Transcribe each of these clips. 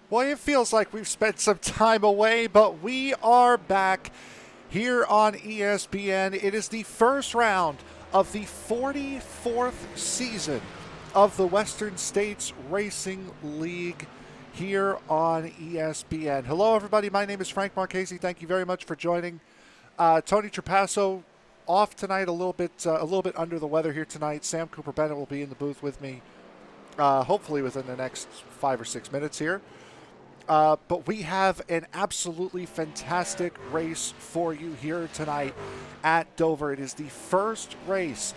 Boy, it feels like we've spent some time away, but we are back here on ESBN. It is the first round of the 44th season of the Western States Racing League here on ESBN. Hello, everybody. My name is Frank Marchese. Thank you very much for joining. Tony Trapasso off tonight, a little bit under the weather here tonight. Sam Cooper Bennett will be in the booth with me, hopefully within the next 5 or 6 minutes here. But we have an absolutely fantastic race for you here tonight at Dover. It is the first race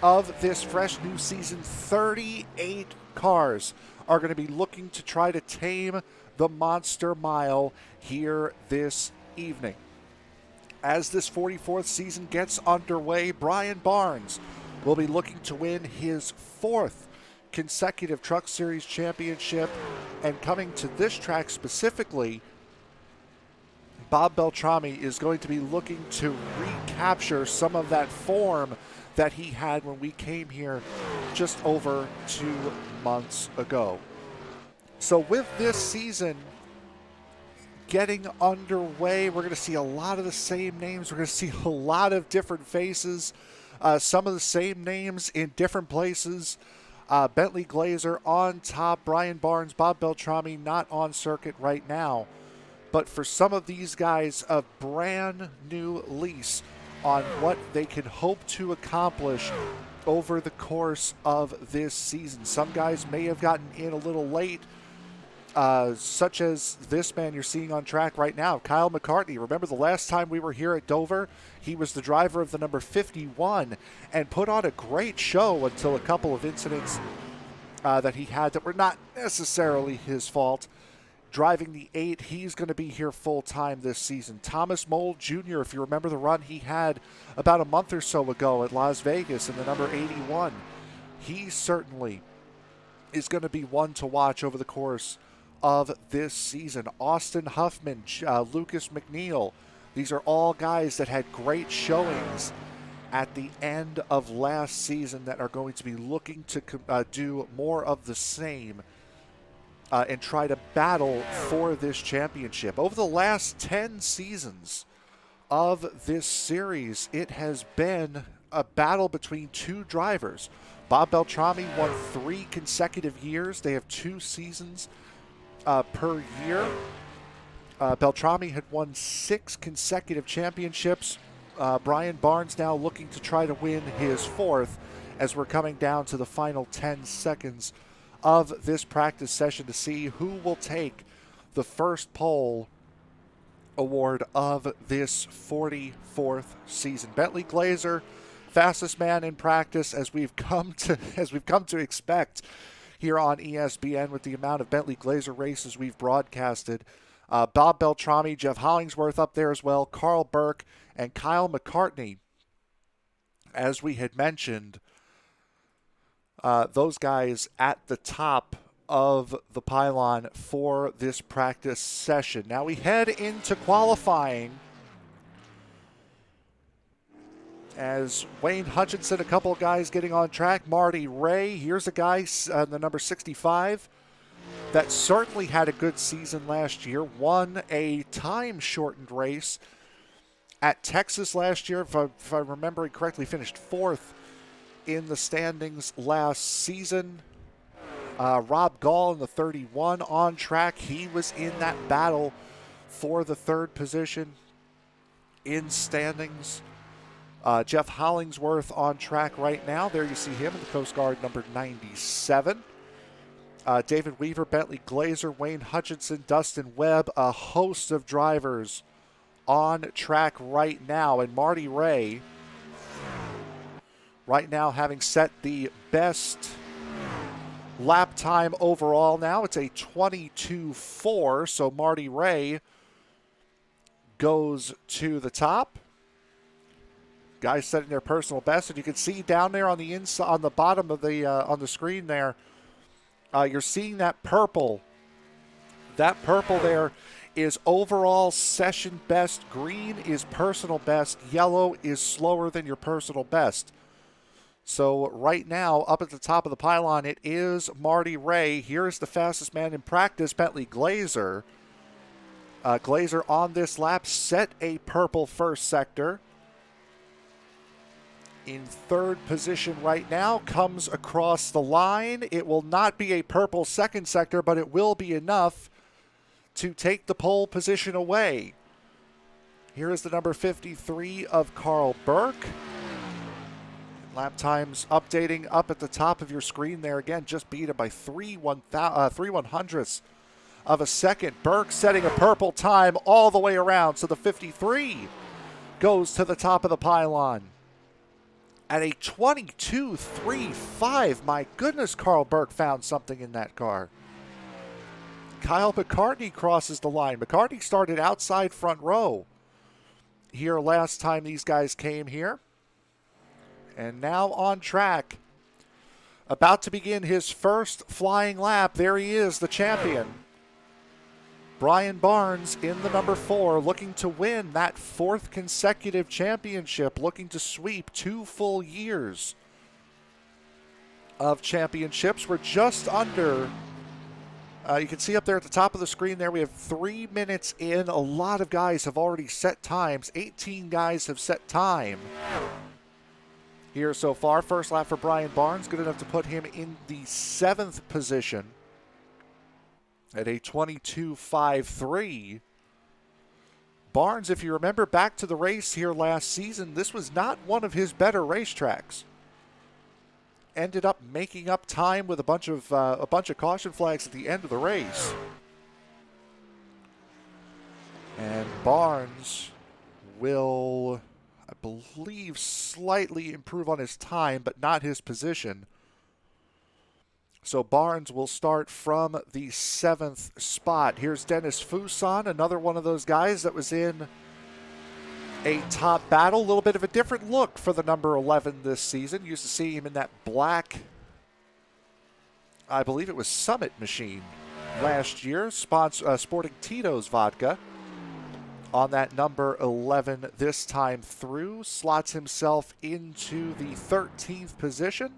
of this fresh new season. 38 cars are going to be looking to try to tame the Monster Mile here this evening. As this 44th season gets underway, Brian Barnes will be looking to win his fourth consecutive Truck Series championship. And coming to this track specifically, Bob Beltrami is going to be looking to recapture some of that form that he had when we came here just over 2 months ago. So with this season getting underway, we're going to see a lot of the same names. We're going to see a lot of different faces, some of the same names in different places. Bentley Glazer on top, Brian Barnes, Bob Beltrami not on circuit right now. But for some of these guys, a brand new lease on what they can hope to accomplish over the course of this season. Some guys may have gotten in a little late, such as this man you're seeing on track right now, Kyle McCartney. Remember the last time we were here at Dover, he was the driver of the number 51 and put on a great show until a couple of incidents that he had that were not necessarily his fault. Driving the 8, he's going to be here full time this season. Thomas Mold Jr., if you remember the run he had about a month or so ago at Las Vegas in the number 81, he certainly is going to be one to watch over the course of this season. Austin Huffman, Lucas McNeil, these are all guys that had great showings at the end of last season that are going to be looking to do more of the same and try to battle for this championship. Over the last 10 seasons of this series, it has been a battle between two drivers. Bob Beltrami won 3 consecutive years. They have 2 seasons per year. Beltrami had won 6 consecutive championships. Brian Barnes now looking to try to win his 4th as we're coming down to the final 10 seconds of this practice session to see who will take the first pole award of this 44th season. Bentley Glazer, fastest man in practice as we've come to expect here on ESBN with the amount of Bentley Glazer races we've broadcasted. Bob Beltrami, Jeff Hollingsworth up there as well, Carl Burke, and Kyle McCartney. As we had mentioned, those guys at the top of the pylon for this practice session. Now we head into qualifying as Wayne Hutchinson, a couple of guys getting on track. Marty Ray, here's a guy, the number 65, that certainly had a good season last year, won a time-shortened race at Texas last year, if I'm remembering correctly, finished 4th in the standings last season. Rob Gall in the 31 on track. He was in that battle for the 3rd position in standings. Jeff Hollingsworth on track right now. There you see him in the Coast Guard number 97. David Weaver, Bentley Glazer, Wayne Hutchinson, Dustin Webb, a host of drivers on track right now. And Marty Ray, right now having set the best lap time overall now. It's a 22.4, so Marty Ray goes to the top. Guys setting their personal best, and you can see down there on the inside, on the bottom of the on the screen there, you're seeing that purple. That purple there is overall session best. Green is personal best. Yellow is slower than your personal best. So right now, up at the top of the pylon, it is Marty Ray. Here is the fastest man in practice, Bentley Glazer. Glazer on this lap set a purple first sector. In third position right now, comes across the line. It will not be a purple second sector, but it will be enough to take the pole position away. Here is the number 53 of Carl Burke. Lap times updating up at the top of your screen there. Again, just beat it by 3/100ths of a second. Burke setting a purple time all the way around. So the 53 goes to the top of the pylon at a 22.35. My goodness, Carl Burke found something in that car. Kyle McCartney crosses the line. McCartney started outside front row here last time these guys came here. And now on track, about to begin his first flying lap. There he is, the champion. Brian Barnes in the number 4, looking to win that 4th consecutive championship, looking to sweep 2 full years of championships. We're just under, you can see up there at the top of the screen there, we have 3 minutes in. A lot of guys have already set times. 18 guys have set time here so far. First lap for Brian Barnes, good enough to put him in the 7th position at a 22.53. Barnes, if you remember back to the race here last season, this was not one of his better racetracks. Ended up making up time with a bunch of caution flags at the end of the race. And Barnes will, I believe, slightly improve on his time, but not his position. So Barnes will start from the 7th spot. Here's Dennis Fuson, another one of those guys that was in a top battle. A little bit of a different look for the number 11 this season. Used to see him in that black, I believe it was Summit machine last year, sporting Tito's vodka. On that number 11 this time through, slots himself into the 13th position.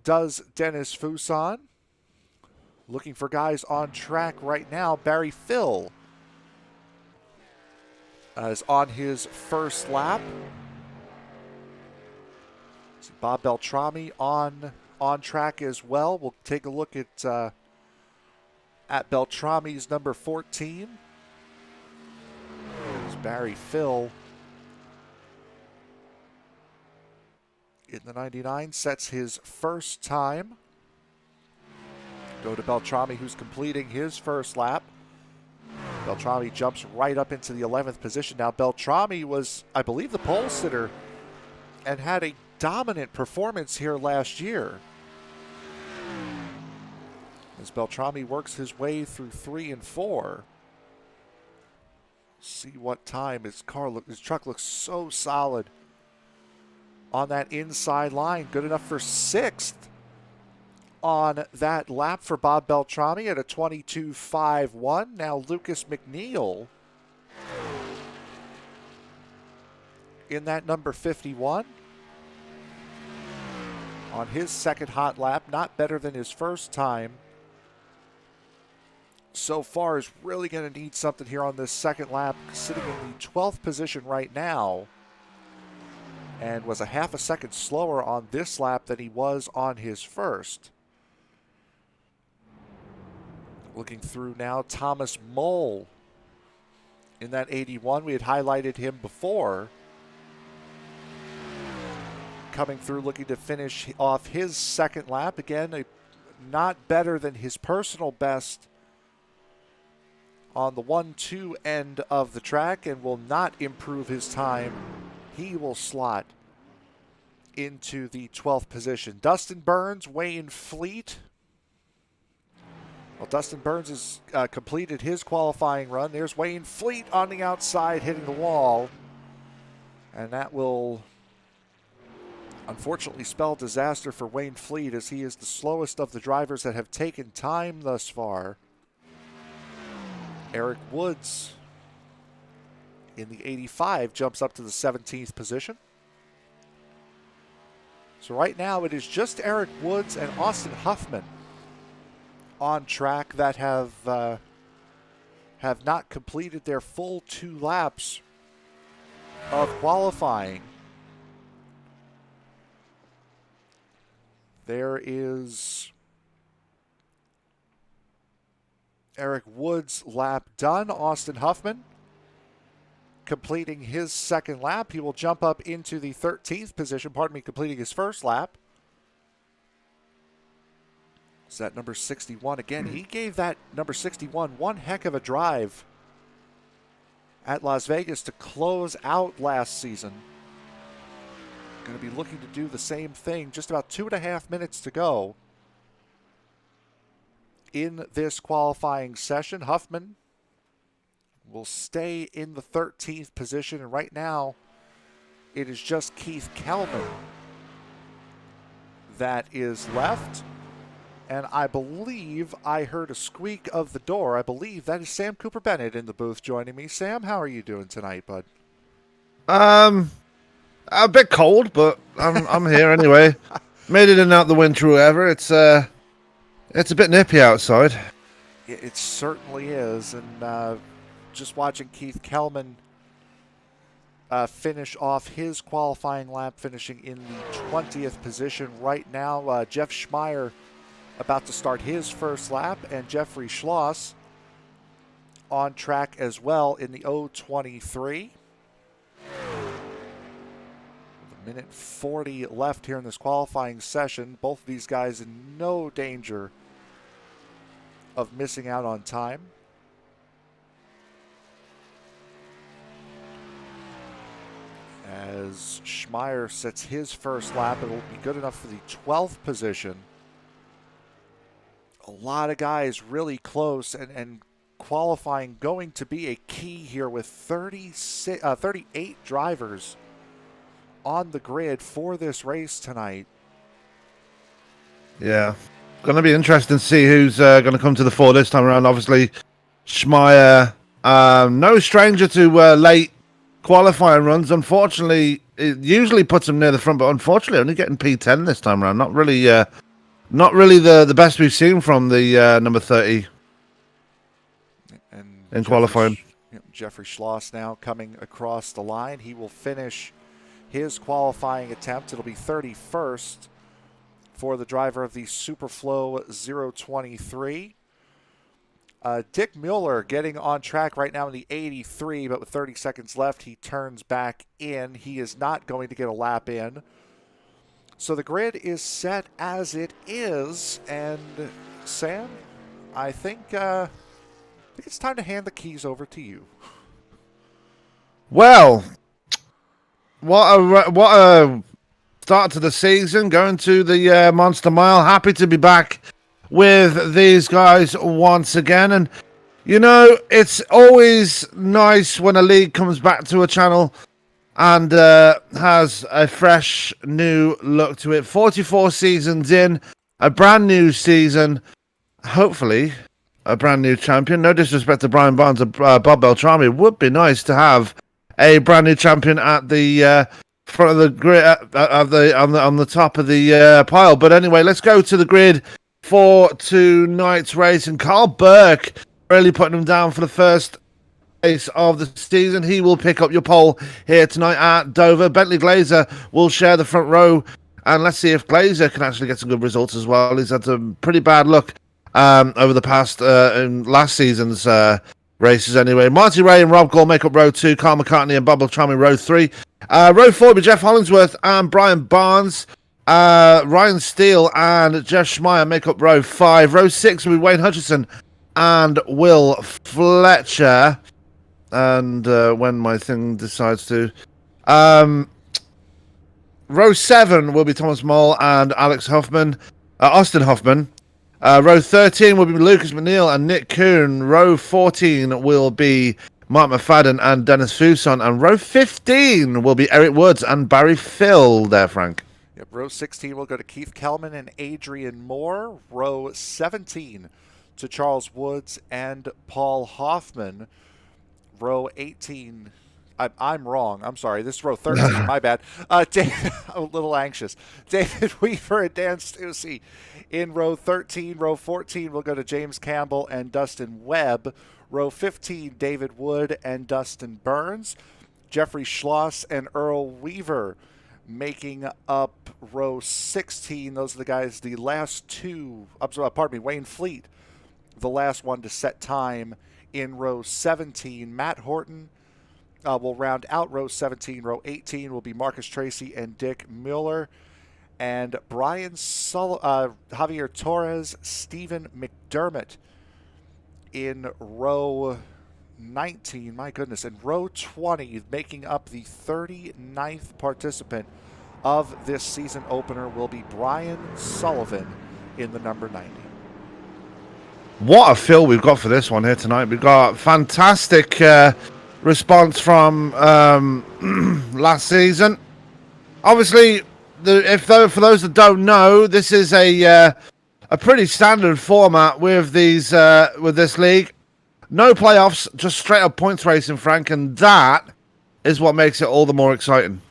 Does Dennis Fuson. Looking for guys on track right now. Barry Phil is on his first lap. See Bob Beltrami on track as well. We'll take a look at Beltrami's number 14. There's Barry Phil in the 99, sets his first time. Go to Beltrami, who's completing his first lap. Beltrami jumps right up into the 11th position. Now Beltrami was, I believe, the pole sitter and had a dominant performance here last year. As Beltrami works his way through 3 and 4. See what time his truck looks so solid on that inside line. Good enough for 6th on that lap for Bob Beltrami at a 22.51. Now Lucas McNeil in that number 51 on his second hot lap. Not better than his first time so far. Is really going to need something here on this second lap, sitting in the 12th position right now, and was a half a second slower on this lap than he was on his first. Looking through now, Thomas Mole in that 81. We had highlighted him before. Coming through, looking to finish off his second lap. Again, not better than his personal best on the 1-2 end of the track, and will not improve his time. He will slot into the 12th position. Dustin Burns, Wayne Fleet. Well, Dustin Burns has completed his qualifying run. There's Wayne Fleet on the outside hitting the wall. And that will unfortunately spell disaster for Wayne Fleet, as he is the slowest of the drivers that have taken time thus far. Eric Woods in the 85 jumps up to the 17th position. So right now it is just Eric Woods and Austin Huffman on track that have not completed their full 2 laps of qualifying. There is Eric Woods' lap done. Austin Huffman completing his 2nd lap. He will jump up into the 13th position, completing his 1st lap. Is that number 61 again? He gave that number 61 one heck of a drive at Las Vegas to close out last season. Going to be looking to do the same thing. Just about 2.5 minutes to go in this qualifying session. Huffman will stay in the 13th position, and right now it is just Keith Kellman that is left. And I believe I heard a squeak of the door. I believe that is Sam Cooper Bennett in the booth joining me. Sam, how are you doing tonight, bud? A bit cold, but I'm here anyway. Made it in and out the winter, whatever. It's a bit nippy outside. It certainly is, and just watching Keith Kellman finish off his qualifying lap, finishing in the 20th position right now. Jeff Schmeier about to start his 1st lap, and Jeffrey Schloss on track as well in the 0:23. A minute 40 left here in this qualifying session. Both of these guys in no danger of missing out on time. As Schmeier sets his 1st lap, it will be good enough for the 12th position. A lot of guys really close, and qualifying going to be a key here with 38 drivers on the grid for this race tonight. Yeah. Going to be interesting to see who's going to come to the fore this time around. Obviously, Schmeier, no stranger to late qualifying runs. Unfortunately, it usually puts him near the front, but unfortunately only getting P10 this time around. Not really the best we've seen from the number 30 and in qualifying. Jeffrey Schloss now coming across the line. He will finish his qualifying attempt. It'll be 31st for the driver of the Superflow 023. Dick Mueller getting on track right now in the 83, but with 30 seconds left, he turns back in. He is not going to get a lap in. So the grid is set as it is, and Sam, I think it's time to hand the keys over to you. Well, what a start to the season, going to the Monster Mile. Happy to be back with these guys once again, and you know, it's always nice when a league comes back to a channel and has a fresh new look to it. 44 seasons in, a brand new season, hopefully a brand new champion. No disrespect to Brian Barnes or Bob Beltrami. It would be nice to have a brand new champion at the front of the grid, on the top of the pile. But anyway, let's go to the grid for tonight's race. And Carl Burke really putting him down for the first race of the season. He will pick up your pole here tonight at Dover. Bentley Glazer will share the front row, and let's see if Glazer can actually get some good results as well. He's had some pretty bad luck over the past in last season's races anyway. Marty Ray and Rob Gall make up row 2. Carl McCartney and Bob Beltrami row 3. Row 4 will be Jeff Hollingsworth and Brian Barnes. Ryan Steele and Jeff Schmeier make up row 5. Row 6 will be Wayne Hutchison and Will Fletcher. And when my thing decides to. Row 7 will be Thomas Moll and Austin Hoffman. Row 13 will be Lucas McNeil and Nick Kuhn. Row 14 will be Mark McFadden and Dennis Fuson. And row 15 will be Eric Woods and Barry Phil there, Frank. Yep, row 16 will go to Keith Kellman and Adrian Moore. Row 17 to Charles Woods and Paul Hoffman. Row 18 I'm wrong. I'm sorry. This is row 13. My bad. David, a little anxious. David Weaver and Dan Stussy in row 13. Row 14, we'll go to James Campbell and Dustin Webb. Row 15, David Wood and Dustin Burns. Jeffrey Schloss and Earl Weaver making up row 16. Those are the guys, the last two, Wayne Fleet, the last one to set time in row 17. Matt Horton will round out row 17. Row 18 will be Marcus Tracy and Dick Miller. And Javier Torres, Stephen McDermott in row 19. My goodness. In row 20, making up the 39th participant of this season opener, will be Brian Sullivan in the number 90. What a fill we've got for this one here tonight. We've got fantastic response from last season. Obviously, for those that don't know, this is a pretty standard format with these with this league. No playoffs, just straight up points racing, Frank, and that is what makes it all the more exciting.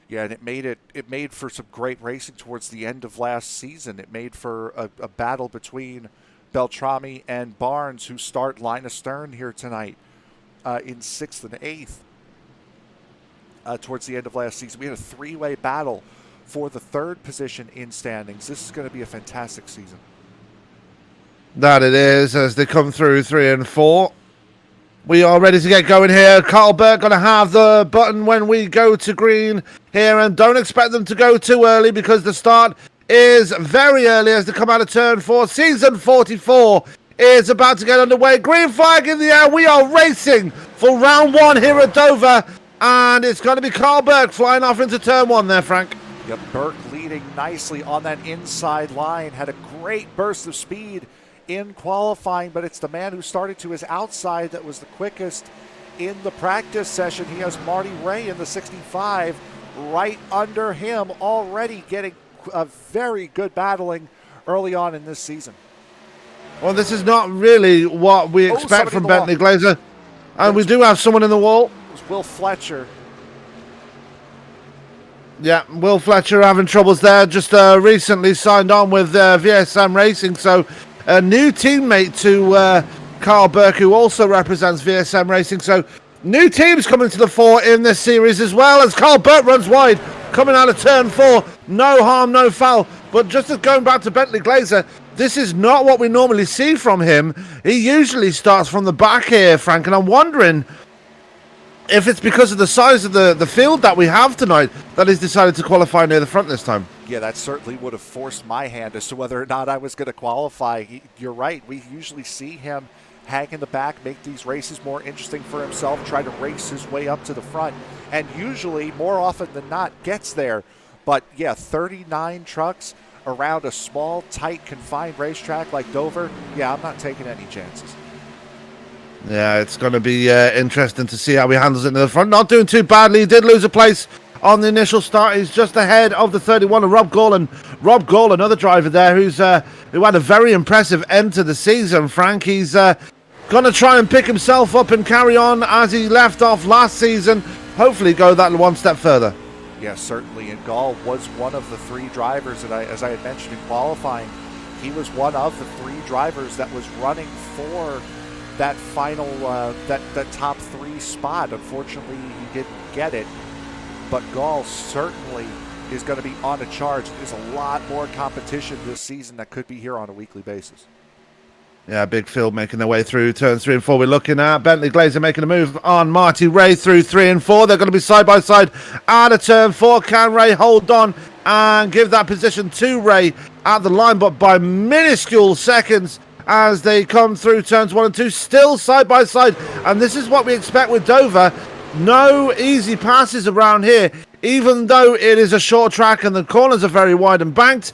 Yeah, and it made for some great racing towards the end of last season. It made for a battle between Beltrami and Barnes, who start line astern here tonight in 6th and 8th. Towards the end of last season, we had a three-way battle for the third position in standings. This is going to be a fantastic season. That it is, as they come through 3 and 4. We are ready to get going here. Carl Burke going to have the button when we go to green here, and don't expect them to go too early because the start is very early as they come out of turn 4. Season 44 is about to get underway. Green flag in the air. We are racing for round 1 here at Dover, and it's going to be Carl Burke flying off into turn 1 there, Frank. Yep, Burke leading nicely on that inside line. Had a great burst of speed in qualifying, but it's the man who started to his outside that was the quickest in the practice session. He has Marty Ray in the 65 right under him, already getting a very good battling early on in this season. Well, this is not really what we expect from Bentley Glazer. And we do have someone in the wall. It was Will Fletcher. Yeah, Will Fletcher having troubles there. Just recently signed on with VSM Racing, so a new teammate to Carl Burke, who also represents VSM Racing. So new teams coming to the fore in this series, as well as Carl Burke runs wide, coming out of turn 4. No harm, no foul. But just as going back to Bentley Glazer, this is not what we normally see from him. He usually starts from the back here, Frank, and I'm wondering if it's because of the size of the field that we have tonight that he's decided to qualify near the front this time. Yeah, that certainly would have forced my hand as to whether or not I was going to qualify. You're right. We usually see him hang in the back, make these races more interesting for himself, try to race his way up to the front, and usually, more often than not, gets there. But yeah, 39 trucks around a small, tight, confined racetrack like Dover, yeah, I'm not taking any chances. Yeah, it's going to be interesting to see how he handles it in the front. Not doing too badly. He did lose a place on the initial start. He's just ahead of the 31 of Rob Gall. Rob Gall, another driver there who had a very impressive end to the season, Frank. He's going to try and pick himself up and carry on as he left off last season. Hopefully go that one step further. Yeah, certainly. And Gall was one of the 3 drivers that as I had mentioned in qualifying, he was one of the 3 drivers that was running for that final, that top 3 spot. Unfortunately, he didn't get it, but Gall certainly is going to be on a charge. There's a lot more competition this season that could be here on a weekly basis. Yeah, big field making their way through turns 3 and 4. We're looking at Bentley Glazer making a move on Marty Ray through 3 and 4. They're going to be side by side out of turn 4. Can Ray hold on and give that position to Ray at the line, but by minuscule seconds as they come through turns 1 and 2, still side by side. And this is what we expect with Dover. No easy passes around here, even though it is a short track and the corners are very wide and banked.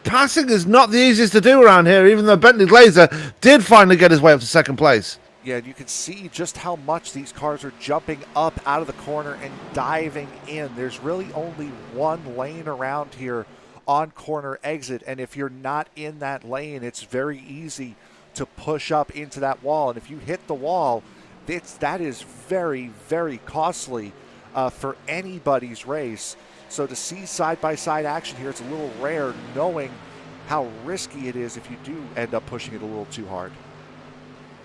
Passing is not the easiest to do around here, even though Bentley Glazer did finally get his way up to second place. Yeah, you can see just how much these cars are jumping up out of the corner and diving in. There's really only one lane around here on corner exit, and if you're not in that lane, it's very easy to push up into that wall. And if you hit the wall, that is very, very costly for anybody's race. So to see side-by-side action here, it's a little rare, knowing how risky it is if you do end up pushing it a little too hard.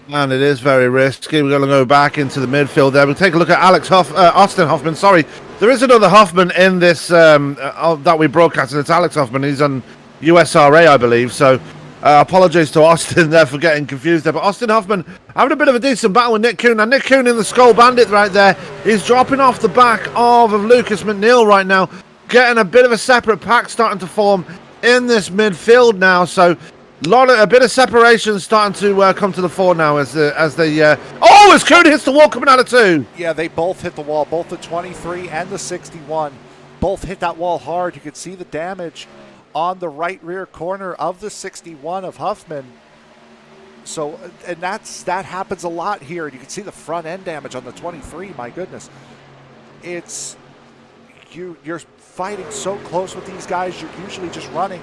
And it is very risky. We're going to go back into the midfield there. We'll take a look at Austin Hoffman. Sorry, there is another Hoffman in this that we broadcast, and it's Alex Hoffman. He's on USRA, I believe. So apologies to Austin there for getting confused there. But Austin Hoffman having a bit of a decent battle with Nick Kuhn. Now, Nick Kuhn in the Skull Bandit right there. He's dropping off the back of Lucas McNeil right now, getting a bit of a separate pack starting to form in this midfield now. So a bit of separation starting to come to the fore now as Kuhn hits the wall coming out of 2. Yeah, they both hit the wall. Both the 23 and the 61 both hit that wall hard. You could see the damage on the right rear corner of the 61 of Huffman. So, and that happens a lot here. You can see the front end damage on the 23. My goodness, you're fighting so close with these guys. You're usually just running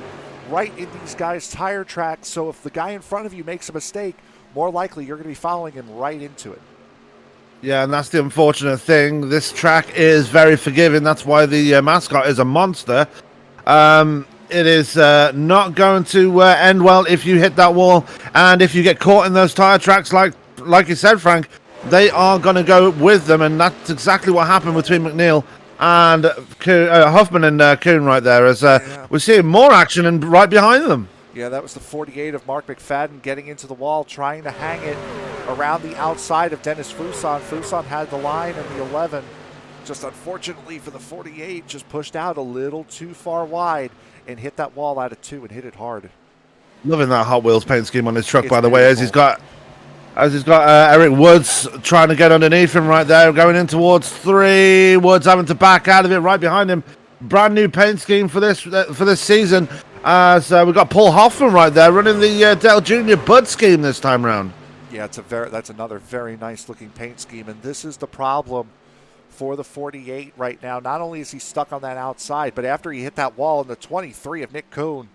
right in these guys' tire tracks. So if the guy in front of you makes a mistake, more likely you're going to be following him right into it. Yeah, and that's the unfortunate thing. This track is very forgiving. That's why the mascot is a monster. It is not going to end well if you hit that wall, and if you get caught in those tire tracks, like you said, Frank, they are going to go with them, and that's exactly what happened between McNeil and Huffman and Kuhn right there, as we're seeing more action and right behind them. Yeah, that was the 48 of Mark McFadden getting into the wall, trying to hang it around the outside of Dennis Fuson. Fuson had the line, and the 11, just unfortunately for the 48, just pushed out a little too far wide and hit that wall out of 2 and hit it hard. Loving that Hot Wheels paint scheme on his truck, It's by the way, as he's got Eric Woods trying to get underneath him right there, going in towards 3. Woods having to back out of it right behind him. Brand new paint scheme for this season. As we've got Paul Hoffman right there running the Dale Jr. Bud scheme this time around. Yeah, that's another very nice looking paint scheme, and this is the problem for the 48 right now. Not only is he stuck on that outside, but after he hit that wall in the 23 of Nick Kuhn,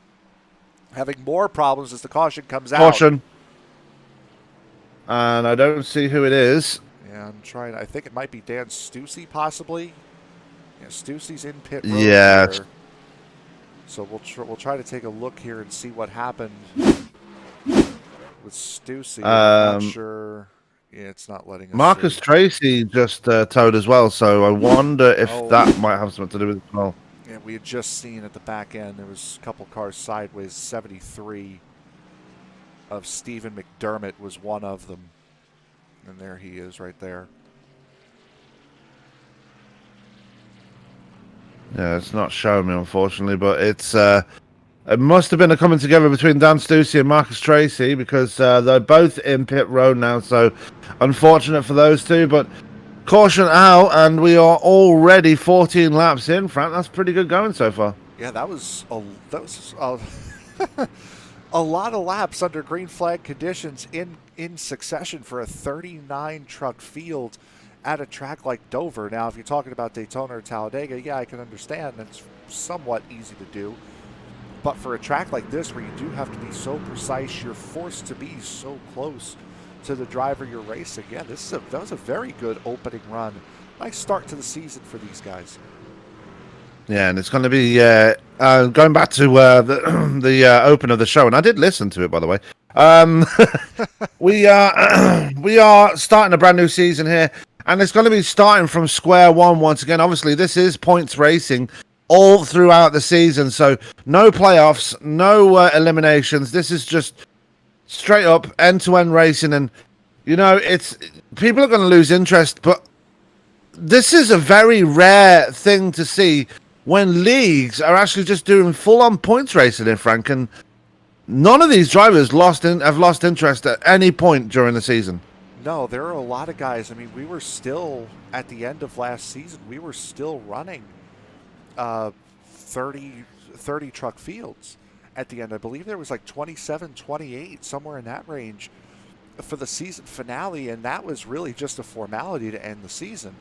having more problems as the caution comes out. Caution. And I don't see who it is. Yeah, I'm trying. I think it might be Dan Stussy, possibly. Yeah, Stussy's in pit road. Yeah. Here. So we'll try to take a look here and see what happened with Stussy. I'm not sure. Yeah, it's not letting us. Marcus see. Tracy just towed as well, so I wonder if that might have something to do with it as well. Yeah, we had just seen at the back end there was a couple cars sideways. 73 of Stephen McDermott was one of them, and there he is right there. Yeah, it's not showing me, unfortunately, but it must have been a coming together between Dan Stussy and Marcus Tracy, because they're both in pit road now, so unfortunate for those two, but caution out, and we are already 14 laps in, Frank. That's pretty good going so far. Yeah, that was a lot of laps under green flag conditions in succession for a 39 truck field at a track like Dover. Now, if you're talking about Daytona or Talladega, yeah, I can understand. That's somewhat easy to do. But for a track like this, where you do have to be so precise, you're forced to be so close to the driver you're racing. Yeah, that was a very good opening run. Nice start to the season for these guys. Yeah, and it's going to be going back to the open of the show, and I did listen to it, by the way. We are starting a brand new season here, and it's going to be starting from square one once again. Obviously, this is points racing all throughout the season, so no playoffs, no eliminations. This is just straight up end-to-end racing, and you know, people are going to lose interest, but this is a very rare thing to see when leagues are actually just doing full-on points racing in, Frank, and none of these drivers have lost interest at any point during the season. No, there are a lot of guys. I mean, we were still, at the end of last season, we were still running 30 truck fields at the end. I believe there was like 27, 28, somewhere in that range for the season finale, and that was really just a formality to end the season.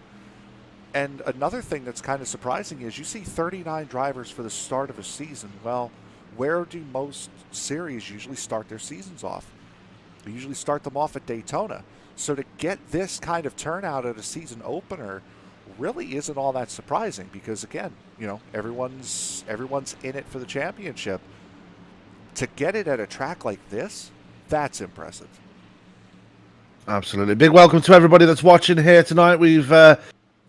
And another thing that's kind of surprising is you see 39 drivers for the start of a season. Well, where do most series usually start their seasons off? They usually start them off at Daytona. So to get this kind of turnout at a season opener really isn't all that surprising because, again, everyone's in it for the championship. To get it at a track like this, that's impressive. Absolutely. Big welcome to everybody that's watching here tonight.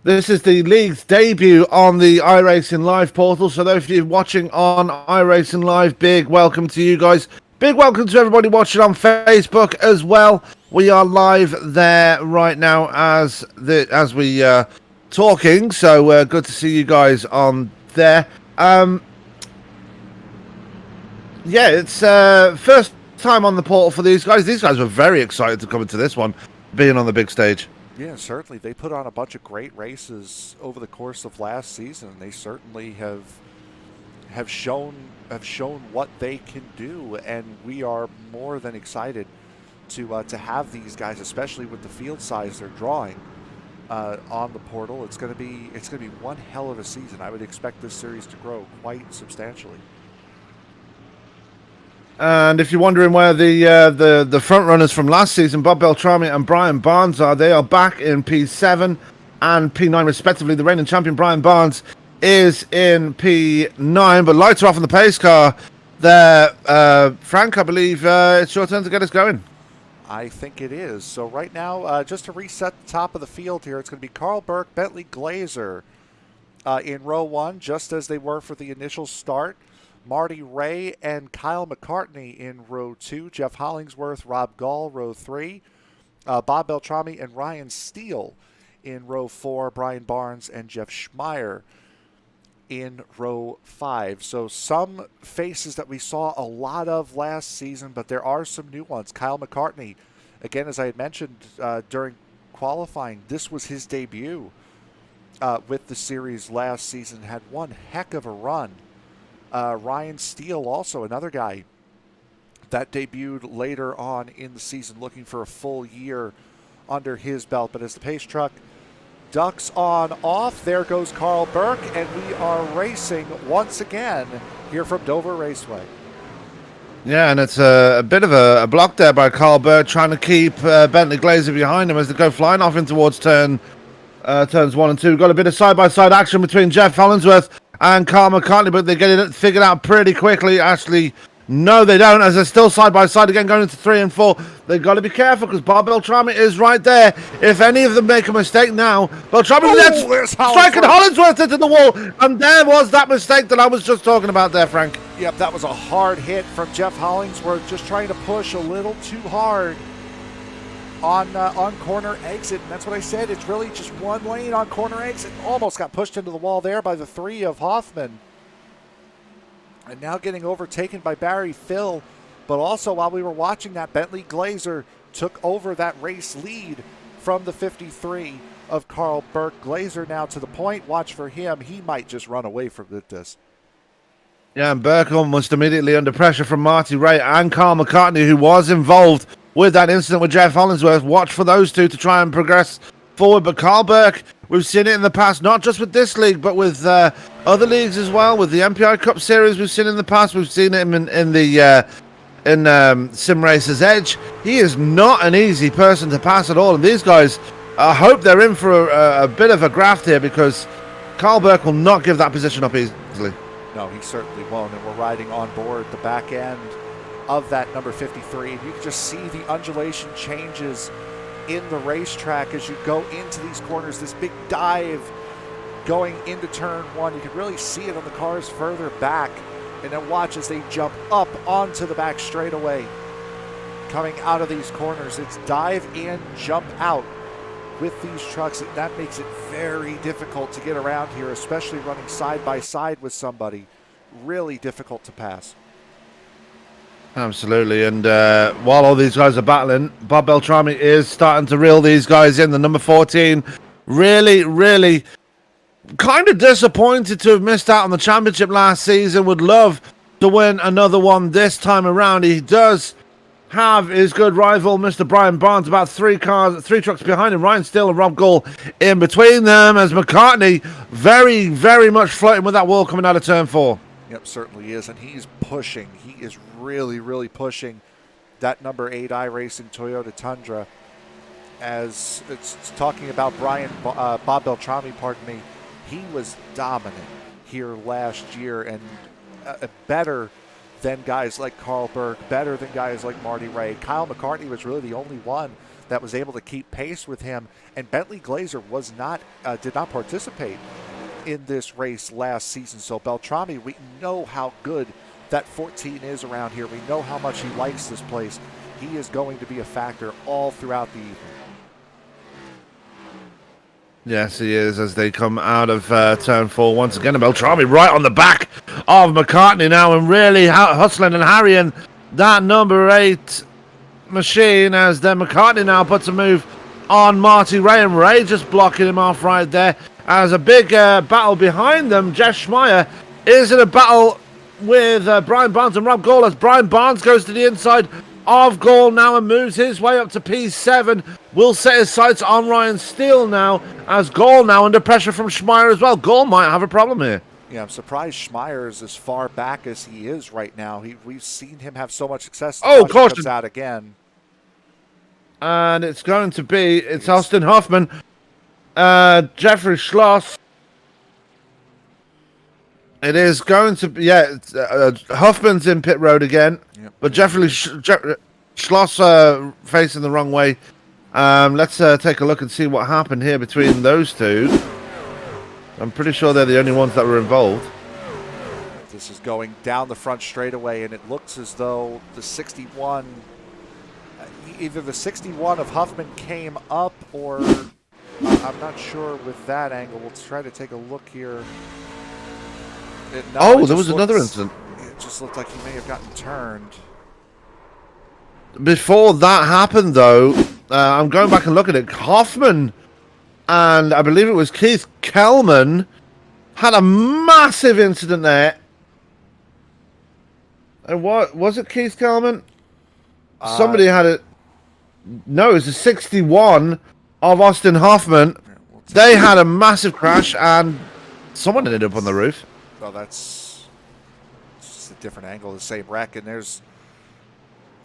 This is the league's debut on the iRacing Live portal. So those of you watching on iRacing Live, big welcome to you guys. Big welcome to everybody watching on Facebook as well. We are live there right now as we talking. So good to see you guys on there. It's first time on the portal for these guys. These guys were very excited to come into this one, being on the big stage. Yeah, certainly. They put on a bunch of great races over the course of last season. They certainly have shown what they can do, and we are more than excited to have these guys, especially with the field size they're drawing on the portal. It's going to be one hell of a season. I would expect this series to grow quite substantially. And if you're wondering where the front runners from last season, Bob Beltrami and Brian Barnes are, they are back in P7 and P9 respectively. The reigning champion Brian Barnes is in P9, but lights are off on the pace car there. Frank, I believe it's your turn to get us going. I think it is. So right now, just to reset the top of the field here, it's going to be Carl Burke, Bentley Glazer in row 1, just as they were for the initial start. Marty Ray and Kyle McCartney in row 2. Jeff Hollingsworth, Rob Gall, row 3. Bob Beltrami and Ryan Steele in row 4. Brian Barnes and Jeff Schmeier in row 5. So some faces that we saw a lot of last season, but there are some new ones. Kyle McCartney, again, as I had mentioned during qualifying, this was his debut with the series last season. Had one heck of a run. Ryan Steele, also another guy that debuted later on in the season, looking for a full year under his belt. But as the pace truck ducks on off, there goes Carl Burke, and we are racing once again here from Dover Raceway. Yeah, and it's a bit of a block there by Carl Burke, trying to keep Bentley Glazer behind him as they go flying off in towards turns 1 and 2. Got a bit of side-by-side action between Jeff Hollingsworth and Carl McCartney, but they get it figured out pretty quickly. Actually, no, they don't, as they're still side by side again, going into 3 and 4. They've got to be careful because Bob Beltrami is right there. If any of them make a mistake now, Beltrami is striking Hollingsworth into the wall, and there was that mistake that I was just talking about there, Frank. Yep, that was a hard hit from Jeff Hollingsworth, just trying to push a little too hard on corner exit, and that's what I said. It's really just one lane on corner exit. Almost got pushed into the wall there by the 3 of Hoffman. And now getting overtaken by Barry Phil. But also, while we were watching that, Bentley Glazer took over that race lead from the 53 of Carl Burke. Glazer now to the point. Watch for him. He might just run away from this. Yeah, and Burke almost immediately under pressure from Marty Ray and Carl McCartney, who was involved with that incident with Jeff Hollingsworth. Watch for those two to try and progress forward. But Carl Burke, we've seen it in the past, not just with this league, but with other leagues as well. With the MPI Cup Series, we've seen it in the past. We've seen him in Sim Racers Edge. He is not an easy person to pass at all. And these guys, I hope they're in for a bit of a graft here, because Carl Burke will not give that position up easily. No, he certainly won't. And we're riding on board the back end of that number 53, and you can just see the undulation changes in the racetrack as you go into these corners. This big dive going into turn 1, you can really see it on the cars further back, and then watch as they jump up onto the back straightaway. Coming out of these corners, it's dive in, jump out with these trucks. That makes it very difficult to get around here, especially running side by side with somebody. Really difficult to pass. Absolutely, and while all these guys are battling, Bob Beltrami is starting to reel these guys in. The number 14, really kind of disappointed to have missed out on the championship last season. Would love to win another one this time around. He does have his good rival, Mr. Brian Barnes, about 3 trucks behind him. Ryan Steele and Rob Gall in between them, as McCartney very much flirting with that wall coming out of turn 4. Yep, certainly is, and he's pushing. He is really pushing that number 8 iRacing Toyota Tundra as it's talking about Bob Beltrami, pardon me, he was dominant here last year and better than guys like Carl Berg, better than guys like Marty Ray. Kyle McCartney was really the only one that was able to keep pace with him, and Bentley Glazer did not participate in this race last season. So Beltrami, we know how good that 14 is around here. We know how much he likes this place. He is going to be a factor all throughout the evening. Yes, he is, as they come out of turn 4 once again. Beltrami right on the back of McCartney now, and really hustling and harrying that number 8 machine, as then McCartney now puts a move on Marty Ray, and Ray just blocking him off right there. As a big battle behind them, Jeff Schmeier is in a battle with Brian Barnes and Rob Gall, as Brian Barnes goes to the inside of Gall now and moves his way up to P7. Will set his sights on Ryan Steele now, as Gall now under pressure from Schmeier as well. Gall might have a problem here. Yeah, I'm surprised Schmeier is as far back as he is right now. We've seen him have so much success. Oh, caution. Comes out again. And it's going to be, it's Austin Hoffman, Jeffrey Schloss. It is going to be, Huffman's in pit road again, yep. But Jeffrey Schloss facing the wrong way. Let's take a look and see what happened here between those two. I'm pretty sure they're the only ones that were involved. This is going down the front straightaway, and it looks as though the 61, either the 61 of Huffman came up, or I'm not sure with that angle. We'll try to take a look here. There was another incident. It just looked like he may have gotten turned. Before that happened, though, I'm going back and looking at it. Hoffman and I believe it was Keith Kellman had a massive incident there. And what was it, Keith Kellman? Somebody had it. No, it was the 61 of Austin Hoffman. They had a massive crash, and someone ended up on the roof. Well, that's just a different angle, the same wreck. And there's,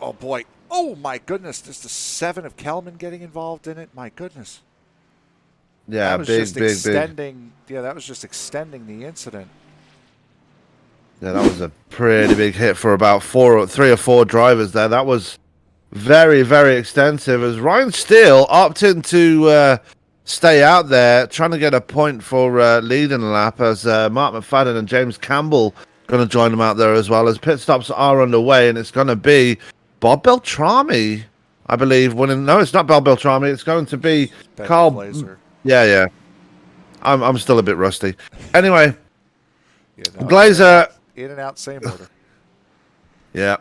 oh boy, oh my goodness, there's the 7 of Kellman getting involved in it. My goodness. Yeah, that was just extending. Yeah, that was just extending the incident. Yeah, that was a pretty big hit for about 3 or 4 drivers there. That was very, very extensive, as Ryan Steele opted to stay out there, trying to get a point for leading the lap, as Mark McFadden and James Campbell going to join him out there as well, as pit stops are underway, and it's going to be Bob Beltrami, I believe, winning. No, it's not Bob Beltrami. It's going to be Carl Glazer. Yeah. I'm still a bit rusty. Anyway, Glazer in and out, same order. Yeah,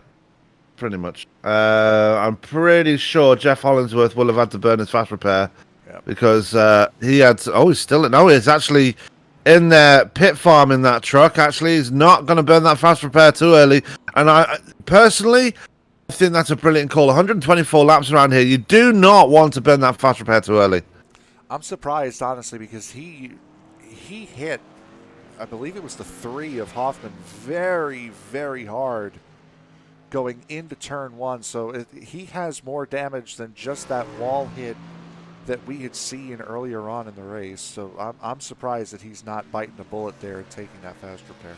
pretty much. I'm pretty sure Jeff Hollingsworth will have had to burn his fast repair. Yep. Because he had to, he's still, no, he's actually in their pit farm in that truck. Actually, he's not going to burn that fast repair too early. And I personally think that's a brilliant call. 124 laps around here. You do not want to burn that fast repair too early. I'm surprised, honestly, because he hit, I believe it was the 3 of Hoffman, very, very hard going into turn 1. So he has more damage than just that wall hit that we had seen earlier on in the race. So I'm surprised that he's not biting the bullet there and taking that fast repair.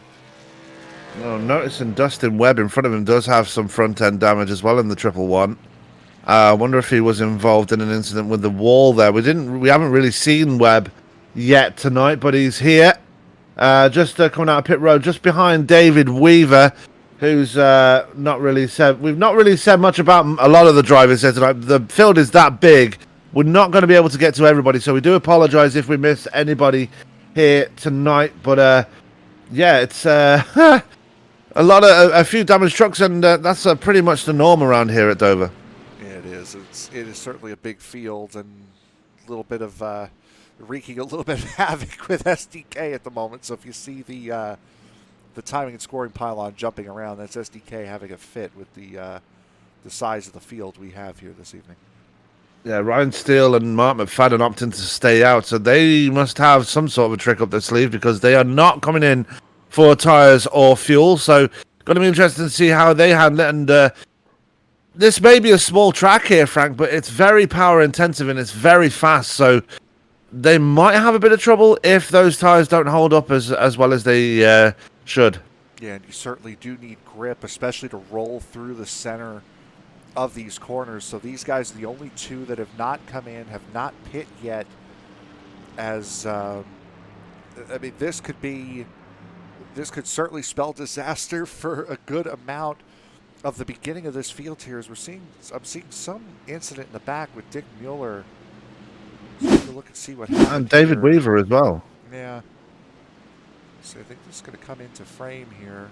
No, noticing Dustin Webb in front of him does have some front end damage as well in the 111. I wonder if he was involved in an incident with the wall there. We haven't really seen Webb yet tonight, but he's here. Just coming out of pit road, just behind David Weaver, who's not really said. We've not really said much about a lot of the drivers here tonight. The field is that big. We're not going to be able to get to everybody, so we do apologise if we miss anybody here tonight. But yeah, it's a few damaged trucks, and that's pretty much the norm around here at Dover. Yeah, it is. It is certainly a big field, and a little bit of wreaking a little bit of havoc with SDK at the moment. So if you see the timing and scoring pylon jumping around, that's SDK having a fit with the size of the field we have here this evening. Yeah, Ryan Steele and Mark McFadden opting to stay out, so they must have some sort of a trick up their sleeve, because they are not coming in for tyres or fuel. So going to be interesting to see how they handle it. And this may be a small track here, Frank, but it's very power intensive and it's very fast. So they might have a bit of trouble if those tires don't hold up as well as they should. Yeah, and you certainly do need grip, especially to roll through the center of these corners. So these guys are the only two that have not come in, have not pit yet. As I mean, this could certainly spell disaster for a good amount of the beginning of this field here. As I'm seeing some incident in the back with Dick Mueller. Let's take a look and see what happened. And David here. Weaver as well. Yeah. So I think this is going to come into frame here.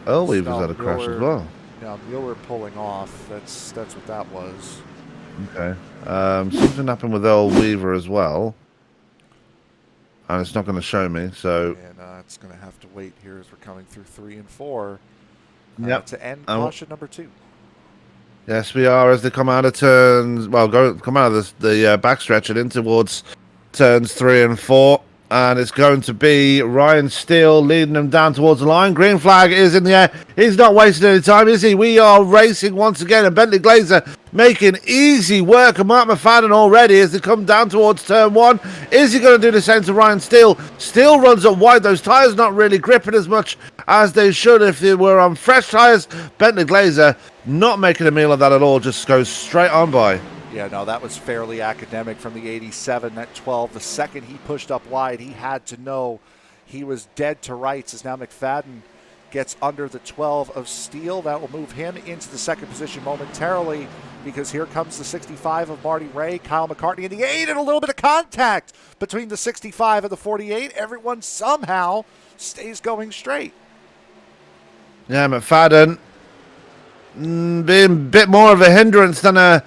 Earl Weaver's had a crash as well. No, Mueller pulling off. That's what that was. Okay. Something happened with Earl Weaver as well. And it's not going to show me, so... And it's going to have to wait here as we're coming through 3 and 4 to end caution number 2. Yes, we are, as they come out of turns... Well, come out of the backstretch and in towards turns 3 and 4. And it's going to be Ryan Steele leading them down towards the line. Green flag is in the air. He's not wasting any time, is he? We are racing once again. And Bentley Glazer making easy work of Mark McFadden already as they come down towards turn 1. Is he going to do the same to Ryan Steele? Steele runs up wide. Those tyres not really gripping as much as they should if they were on fresh tyres. Bentley Glazer not making a meal of that at all. Just goes straight on by. Yeah, no, that was fairly academic from the 87, that 12. The second he pushed up wide, he had to know he was dead to rights as now McFadden gets under the 12 of Steele. That will move him into the second position momentarily because here comes the 65 of Marty Ray, Kyle McCartney in the 8, and a little bit of contact between the 65 and the 48. Everyone somehow stays going straight. Yeah, McFadden being a bit more of a hindrance than a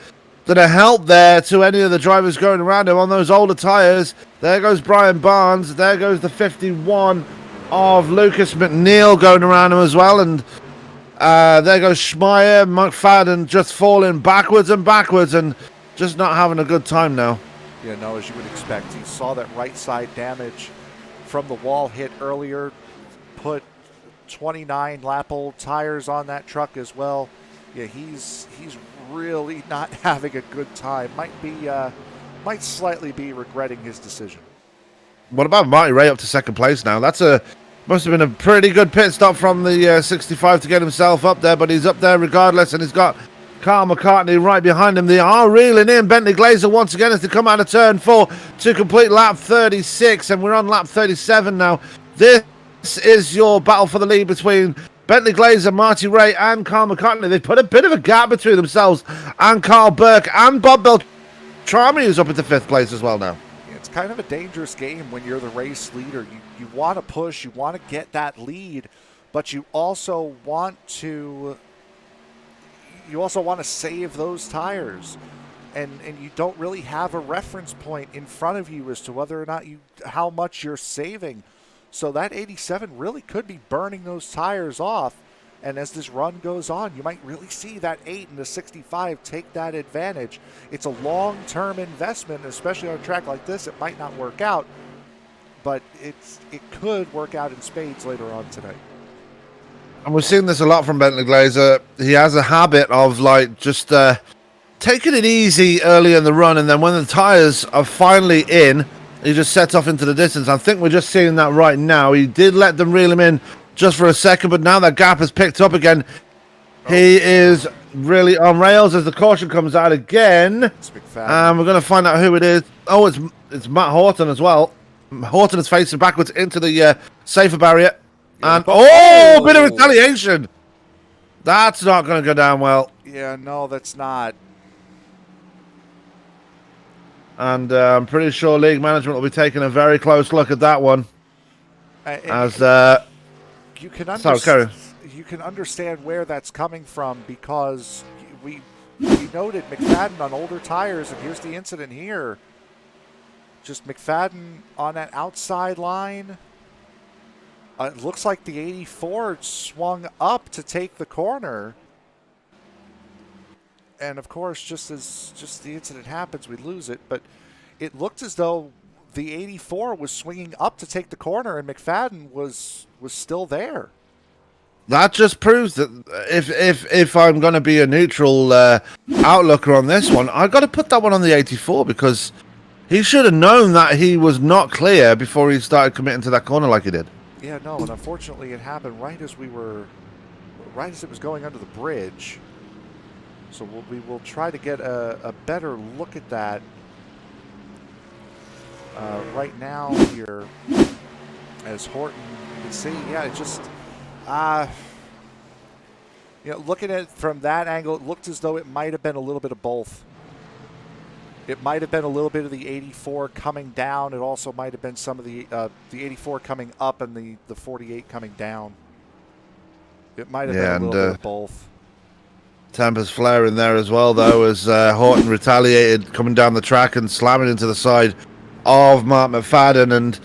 help there to any of the drivers going around him on those older tyres. There goes Brian Barnes. There goes the 51 of Lucas McNeil going around him as well. And there goes Schmeier. McFadden just falling backwards and just not having a good time now. Yeah, no, as you would expect. He saw that right side damage from the wall hit earlier. Put 29 lap-old tires on that truck as well. Yeah, he's really not having a good time. Might slightly be regretting his decision. What about Marty Ray up to second place now? Must have been a pretty good pit stop from the 65 to get himself up there, but he's up there regardless, and he's got Kyle McCartney right behind him. They are reeling in Bentley Glazer once again as they come out of turn 4 to complete lap 36, and we're on lap 37 now. This is your battle for the lead between Bentley Glazer, Marty Ray, and Carl McCartney. They've put a bit of a gap between themselves and Carl Burke and Bob Beltrami, who's up into 5th place as well now. It's kind of a dangerous game when you're the race leader. You want to push, you want to get that lead, but you also want to save those tires. And you don't really have a reference point in front of you as to whether or not how much you're saving. So that 87 really could be burning those tires off. And as this run goes on, you might really see that 8 and the 65 take that advantage. It's a long-term investment, especially on a track like this. It might not work out, but it could work out in spades later on tonight. And we're seeing this a lot from Bentley Glazer. He has a habit of just taking it easy early in the run, and then when the tires are finally in, he just sets off into the distance. I think we're just seeing that right now. He did let them reel him in just for a second, but now that gap has picked up again. He is really on rails as the caution comes out again. And we're going to find out who it is. Oh, it's Matt Horton as well. Horton is facing backwards into the safer barrier. And, bit of retaliation. That's not going to go down well. Yeah, no, that's not. And I'm pretty sure league management will be taking a very close look at that one. You can understand where that's coming from because we noted McFadden on older tires, and here's the incident here. Just McFadden on that outside line. It looks like the 84 swung up to take the corner. And of course, just the incident happens, we lose it. But it looked as though the 84 was swinging up to take the corner, and McFadden was still there. that just proves that if I'm going to be a neutral outlooker on this one, I got to put that one on the 84 because he should have known that he was not clear before he started committing to that corner like he did. Yeah, no, and unfortunately it happened right as it was going under the bridge. So we will try to get a better look at that right now here as Horton, you can see, yeah, it just, looking at it from that angle, it looked as though it might have been a little bit of both. It might have been a little bit of the 84 coming down. It also might have been some of the 84 coming up and the 48 coming down. It might have been a little bit of both. Tempers flaring there as well, though, as Horton retaliated, coming down the track and slamming into the side of Mark McFadden. And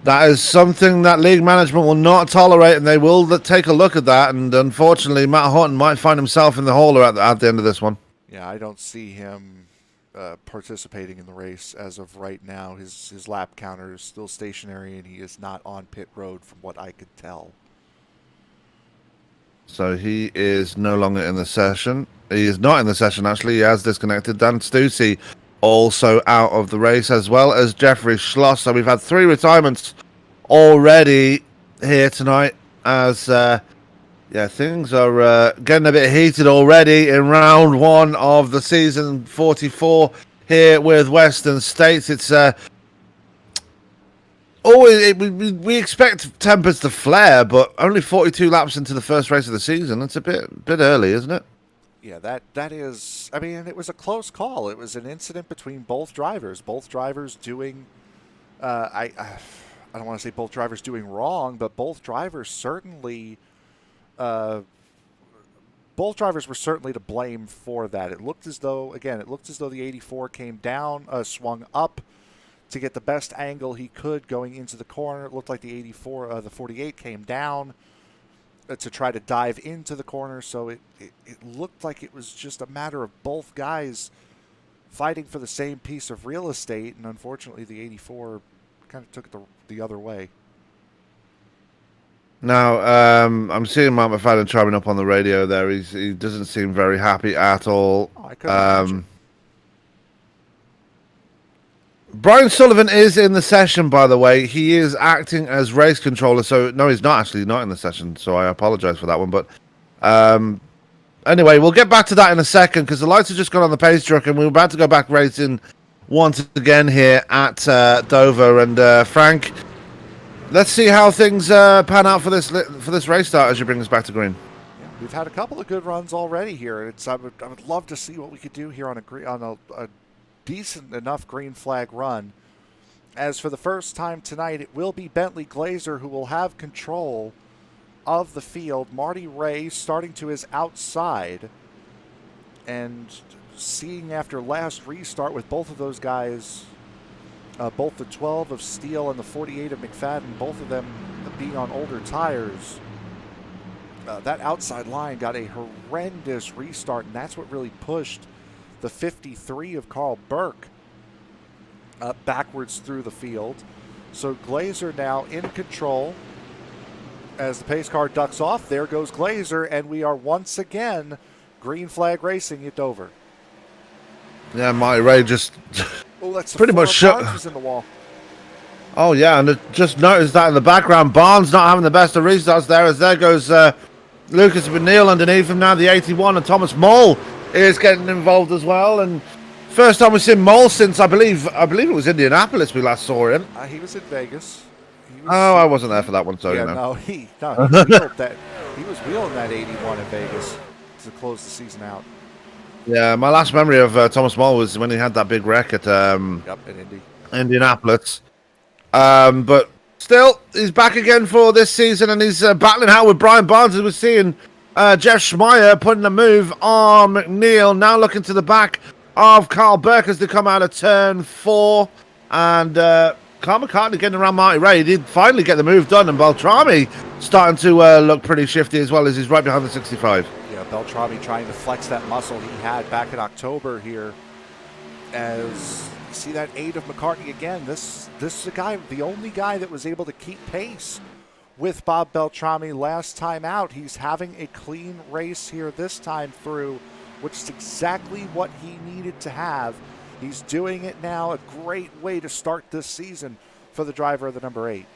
that is something that league management will not tolerate, and they will take a look at that. And unfortunately, Matt Horton might find himself in the hauler at the end of this one. Yeah, I don't see him participating in the race as of right now. His lap counter is still stationary, and he is not on pit road from what I could tell. So he is no longer in the session. He is not in the session, actually. He has disconnected. Dan Stussy also out of the race, as well as Jeffrey Schloss. So we've had 3 retirements already here tonight, as things are getting a bit heated already in round 1 of the season 44 here with Western States. It's we expect tempers to flare, but only 42 laps into the first race of the season. That's a bit early, isn't it? Yeah, that is. I mean, it was a close call. It was an incident between both drivers. Both drivers doing. I don't want to say both drivers doing wrong, but both drivers certainly. Both drivers were certainly to blame for that. It looked as though the 84 came down, swung up to get the best angle he could going into the corner. It looked like the 48 came down to try to dive into the corner. So it looked like it was just a matter of both guys fighting for the same piece of real estate. And unfortunately, the 84 kind of took it the other way. Now, I'm seeing Mark McFadden chiming up on the radio there. He doesn't seem very happy at all. Oh, I couldn't imagine. Brian Sullivan is in the session, by the way. He is acting as race controller. So, no, he's not in the session. So I apologize for that one. But anyway, we'll get back to that in a second because the lights have just gone on the pace truck and we're about to go back racing once again here at Dover. And Frank, let's see how things pan out for this race start as you bring us back to green. Yeah, we've had a couple of good runs already here. I would love to see what we could do here on a decent enough green flag run. As for the first time tonight, it will be Bentley Glazer who will have control of the field. Marty Ray starting to his outside, and seeing after last restart with both of those guys, both the 12 of Steele and the 48 of McFadden, both of them being on older tires, that outside line got a horrendous restart, and that's what really pushed the 53 of Carl Burke backwards through the field. So Glazer now in control as the pace car ducks off. There goes Glazer, and we are once again green flag racing at Dover. Yeah, Marty Ray just that's pretty much shut. In the wall. Oh yeah, and just noticed that in the background, Barnes not having the best of restarts there. As there goes Lucas McNeil underneath him now, the 81, and Thomas Moll is getting involved as well. And first time we've seen Moll since I believe it was Indianapolis we last saw him. He was in Vegas. I wasn't there for that one, so yeah, you know. He wheeled that. He was wheeling that 81 in Vegas to close the season out. Yeah, my last memory of Thomas Moll was when he had that big wreck at in Indianapolis. But still, he's back again for this season, and he's battling out with Brian Barnes, as we're seeing Jeff Schmeier putting a move on McNeil, now looking to the back of Carl Burke as they come out of turn 4. And Carl McCartney getting around Marty Ray. He did finally get the move done, and Beltrami starting to look pretty shifty as well, as he's right behind the 65. Yeah, Beltrami trying to flex that muscle he had back in October here. As you see that 8 of McCartney again, this is the only guy that was able to keep pace with Bob Beltrami last time out. He's having a clean race here this time through, which is exactly what he needed to have. He's doing it now. A great way to start this season for the driver of the number 8.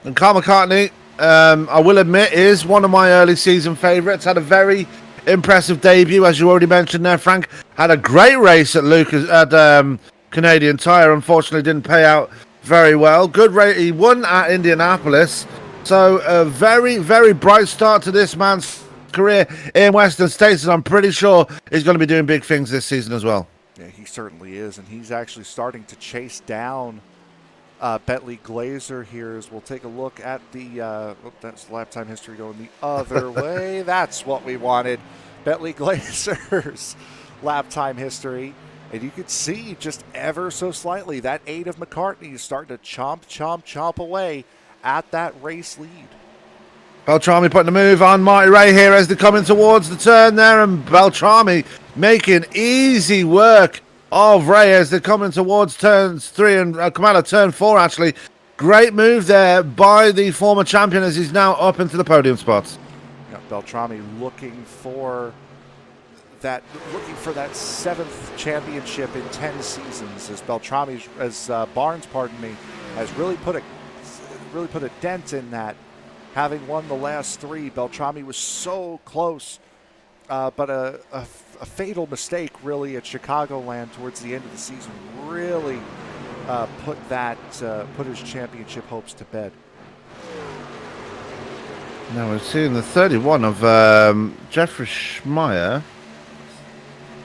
And Carl McCartney, I will admit, is one of my early season favourites. Had a very impressive debut, as you already mentioned there, Frank. Had a great race at Canadian Tire. Unfortunately, didn't pay out very well. Good race. He won at Indianapolis. So a very, very bright start to this man's career in Western States, and I'm pretty sure he's going to be doing big things this season as well. Yeah, he certainly is, and he's actually starting to chase down Bentley Glazer here. As we'll take a look at the that's lap time history going the other way. That's what we wanted. Bentley Glazer's lap time history. And you could see just ever so slightly that 8 of McCartney is starting to chomp away at that race lead. Beltrami putting the move on Marty Ray here as they're coming towards the turn there, and Beltrami making easy work of Ray as they're coming towards turns 3 and come out of turn 4 actually. Great move there by the former champion as he's now up into the podium spots. Yeah, Beltrami looking for that 7th championship in 10 seasons, as Barnes, has really put a dent in that. Having won the last 3, Beltrami was so close, but a fatal mistake really at Chicagoland towards the end of the season really put his championship hopes to bed. Now we're seeing the 31 of Jeffrey Schmeier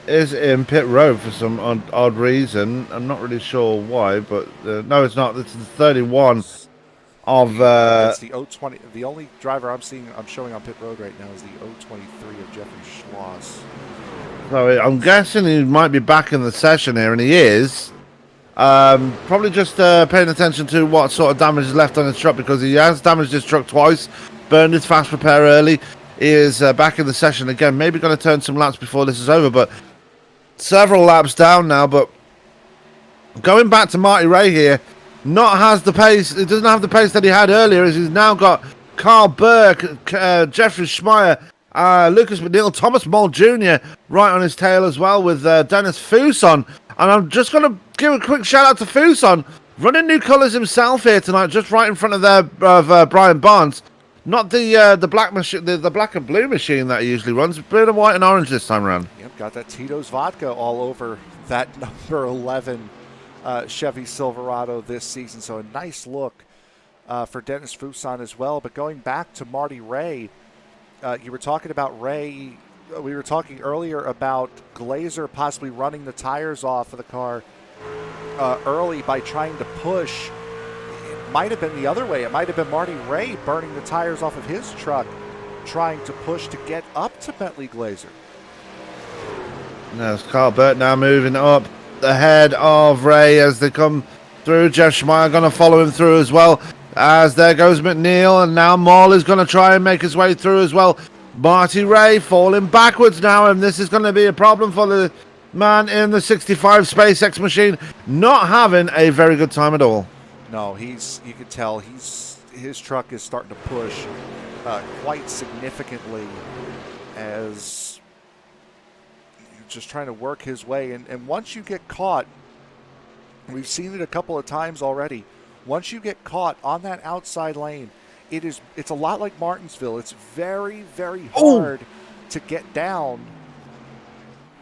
is in pit road for some odd reason. I'm not really sure why, but no, it's not. It's the 31 of it's the 020. The only driver I'm showing on pit road right now is the 023 of Jeffrey Schloss. So I'm guessing he might be back in the session here, and he is. Probably just paying attention to what sort of damage is left on his truck, because he has damaged his truck twice, burned his fast repair early. He is back in the session again. Maybe going to turn some laps before this is over, but several laps down now. But going back to Marty Ray here, not has the pace. He doesn't have the pace that he had earlier, as he's now got Carl Burke, Jeffrey Schmeier, Lucas McNeil, Thomas Moll Jr. right on his tail as well, with Dennis Fuson. And I'm just going to give a quick shout out to Fuson, running new colours himself here tonight, just right in front of Brian Barnes. Not the black machine, the black and blue machine that he usually runs. A bit of white and orange this time around. Yep, got that Tito's vodka all over that number 11 Chevy Silverado this season. So a nice look for Dennis Fuson as well. But going back to Marty Ray, you were talking about Ray. We were talking earlier about Glazer possibly running the tires off of the car early by trying to push. It might have been the other way. It might have been Marty Ray burning the tires off of his truck, trying to push to get up to Bentley Glazer. There's Carl Burt now moving up ahead of Ray as they come through. Jeff Schmeier going to follow him through as well, as there goes McNeil, and now Moll is going to try and make his way through as well. Marty Ray falling backwards now, and this is going to be a problem for the man in the 65 SpaceX machine, not having a very good time at all. No, you could tell his truck is starting to push quite significantly, as just trying to work his way. And once you get caught, we've seen it a couple of times already. Once you get caught on that outside lane, it's a lot like Martinsville. It's very, very hard to get down.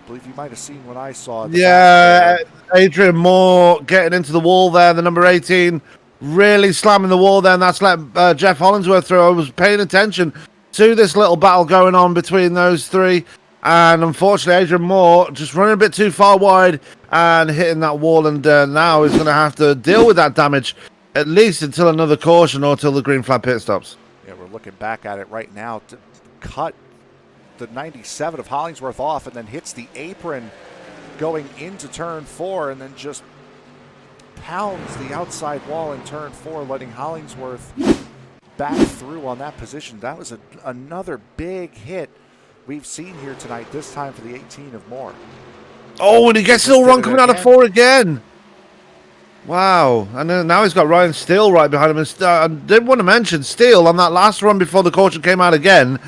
I believe you might have seen what I saw. Yeah, Adrian Moore getting into the wall there, the number 18, really slamming the wall there, and that's let Jeff Hollingsworth through. I was paying attention to this little battle going on between those three, and unfortunately Adrian Moore just running a bit too far wide and hitting that wall, and now he's going to have to deal with that damage at least until another caution or till the green flag pit stops. Yeah, we're looking back at it right now to cut the 97 of Hollingsworth off, and then hits the apron going into turn 4, and then just pounds the outside wall in turn 4, letting Hollingsworth back through on that position. That was another big hit we've seen here tonight, this time for the 18 of Moore. Oh, and he gets a little run coming out of 4 again. Wow. And then now he's got Ryan Steele right behind him. And I did want to mention Steele on that last run before the caution came out again.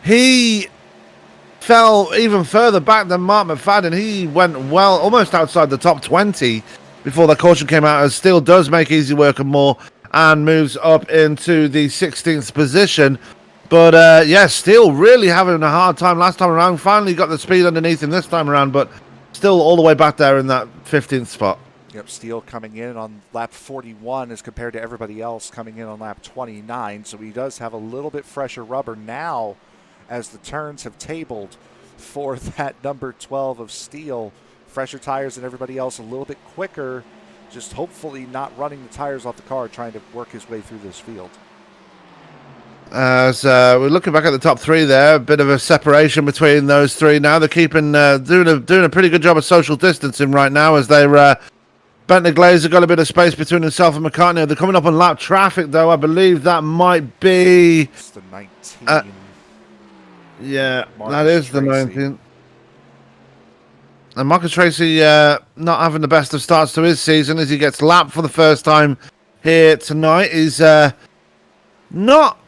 He fell even further back than Mark McFadden. He went well, almost outside the top 20 before the caution came out, as Steele does make easy work and more and moves up into the 16th position. But yeah, Steele really having a hard time last time around. Finally got the speed underneath him this time around, but still all the way back there in that 15th spot. Yep, Steele coming in on lap 41 as compared to everybody else coming in on lap 29. So he does have a little bit fresher rubber now as the turns have tabled for that number 12 of Steele. Fresher tires than everybody else, a little bit quicker, just hopefully not running the tires off the car, trying to work his way through this field. As we're looking back at the top three there, a bit of a separation between those three now. They're keeping doing a pretty good job of social distancing right now, as they're Bentley Glazer got a bit of space between himself and McCartney. They're coming up on lap traffic, though. I believe that might be... It's the 19. Yeah, Marcus that is the Tracy. 19th. And Marcus Tracy not having the best of starts to his season as he gets lapped for the first time here tonight. He's not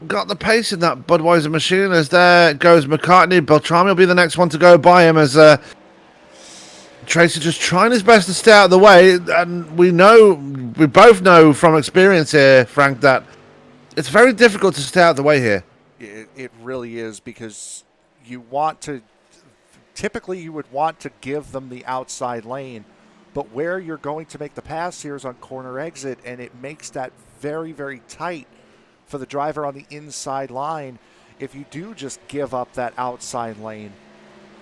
got the pace in that Budweiser machine, as there goes McCartney. Beltrami will be the next one to go by him, as Tracy just trying his best to stay out of the way. And we both know from experience here, Frank, that it's very difficult to stay out of the way here. It really is, because you want to, typically you would want to give them the outside lane, but where you're going to make the pass here is on corner exit, and it makes that very, very tight for the driver on the inside line if you do just give up that outside lane.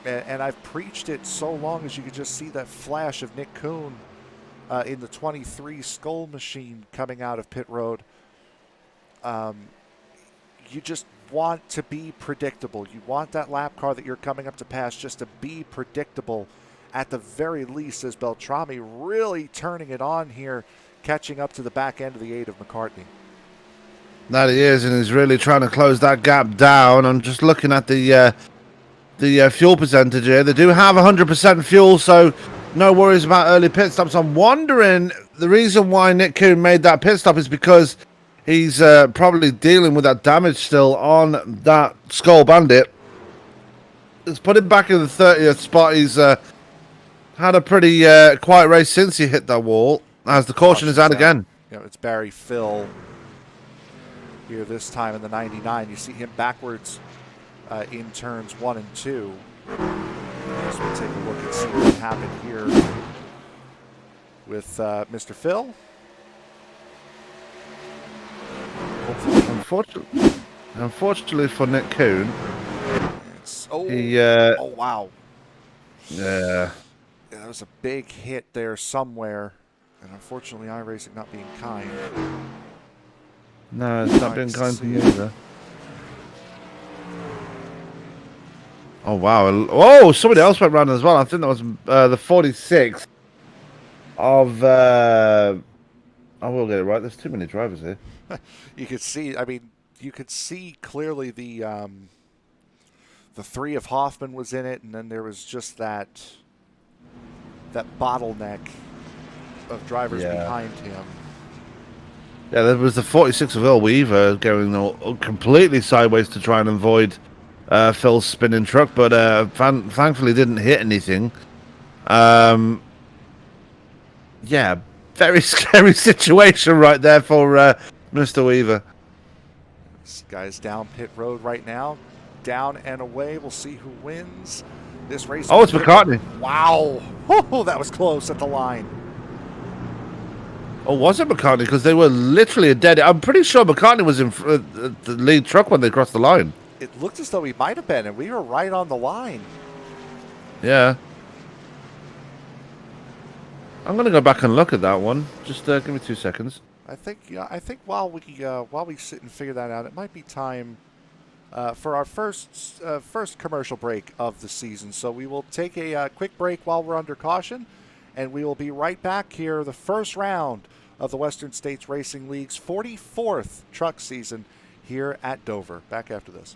And I've preached it so long, as you could just see that flash of Nick Kuhn in the 23 Skull machine coming out of pit road. You just want to be predictable. You want that lap car that you're coming up to pass just to be predictable at the very least, as Beltrami really turning it on here, catching up to the back end of the 8 of McCartney. That he is, and he's really trying to close that gap down. I'm just looking at the fuel percentage here. They do have 100% fuel, so no worries about early pit stops. I'm wondering, the reason why Nick Kuhn made that pit stop is because he's probably dealing with that damage still on that Skull Bandit. Let's put him back in the 30th spot. He's had a pretty quiet race since he hit that wall, as the caution is out again. Yeah, it's Barry Phil here this time in the 99. You see him backwards in turns 1 and 2. So we'll take a look and see what happened here with Mr. Phil. Unfortunately for Nick Kuhn, oh wow. Yeah, that was a big hit there somewhere, and unfortunately iRacing not being kind. No, it's not been kind to you either. Oh wow! Oh, somebody else went round as well. I think that was the 46 of. I will get it right. There's too many drivers here. You could see. I mean, you could see clearly the 3 of Hoffman was in it, and then there was just that bottleneck of drivers behind him. Yeah, there was the 46 of Earl Weaver going completely sideways to try and avoid Phil's spinning truck, but thankfully didn't hit anything. Yeah, very scary situation right there for Mr. Weaver. This guy's down pit road right now. Down and away. We'll see who wins this race. Oh, it's McCartney. Wow. Oh, that was close at the line. Oh, was it McCartney? Because they were literally a dead... I'm pretty sure McCartney was in the lead truck when they crossed the line. It looked as though he might have been, and we were right on the line. Yeah. I'm going to go back and look at that one. Just give me 2 seconds. I think while we sit and figure that out, it might be time for our first commercial break of the season. So we will take a quick break while we're under caution, and we will be right back here, the first round of the Western States Racing League's 44th truck season here at Dover. Back after this.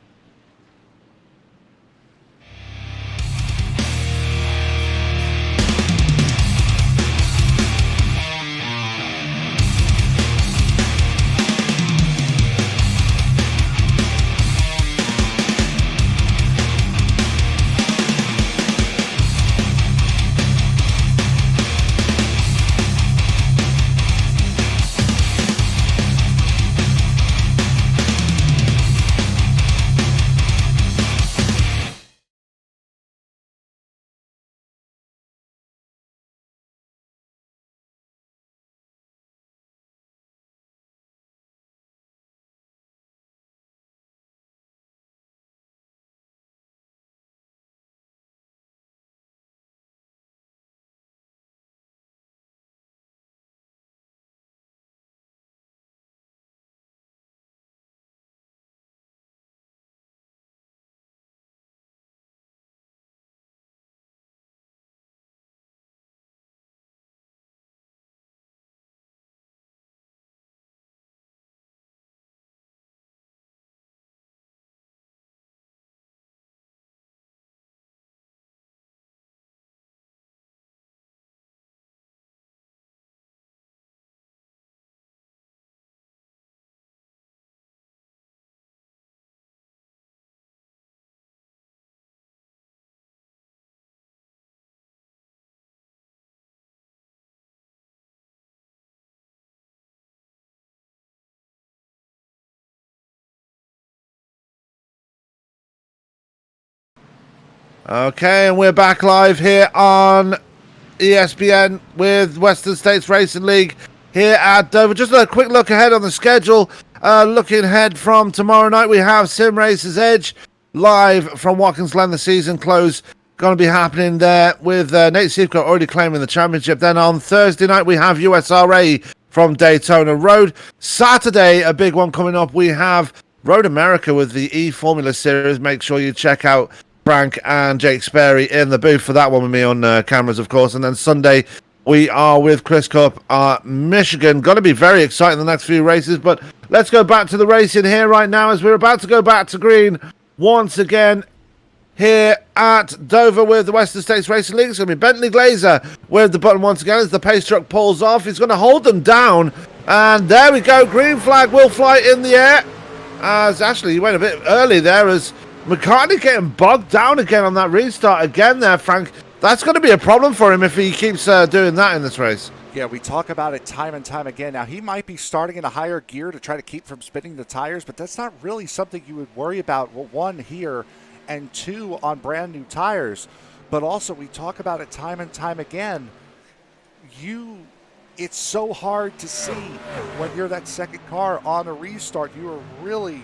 Okay, and we're back live here on ESBN with Western States Racing League here at Dover. Just a quick look ahead on the schedule. Looking ahead from tomorrow night, we have Sim Racers Edge live from Watkins Glen. The season close going to be happening there with Nate Seifert already claiming the championship. Then on Thursday night, we have USRA from Daytona Road. Saturday, a big one coming up. We have Road America with the E-Formula Series. Make sure you check out Frank and Jake Sperry in the booth for that one with me on cameras, of course. And then Sunday, we are with Chris Cup, Michigan. Going to be very exciting the next few races. But let's go back to the racing here right now as we're about to go back to green once again here at Dover with the Western States Racing League. It's going to be Bentley Glazer with the button once again as the pace truck pulls off. He's going to hold them down. And there we go. Green flag will fly in the air. As actually, he went a bit early there as McCartney getting bogged down again on that restart again there, Frank. That's going to be a problem for him if he keeps doing that in this race. Yeah, we talk about it time and time again. Now, he might be starting in a higher gear to try to keep from spinning the tires, but that's not really something you would worry about, well, one, here, and two, on brand new tires. But also, we talk about it time and time again. It's so hard to see when you're that second car on a restart. You are really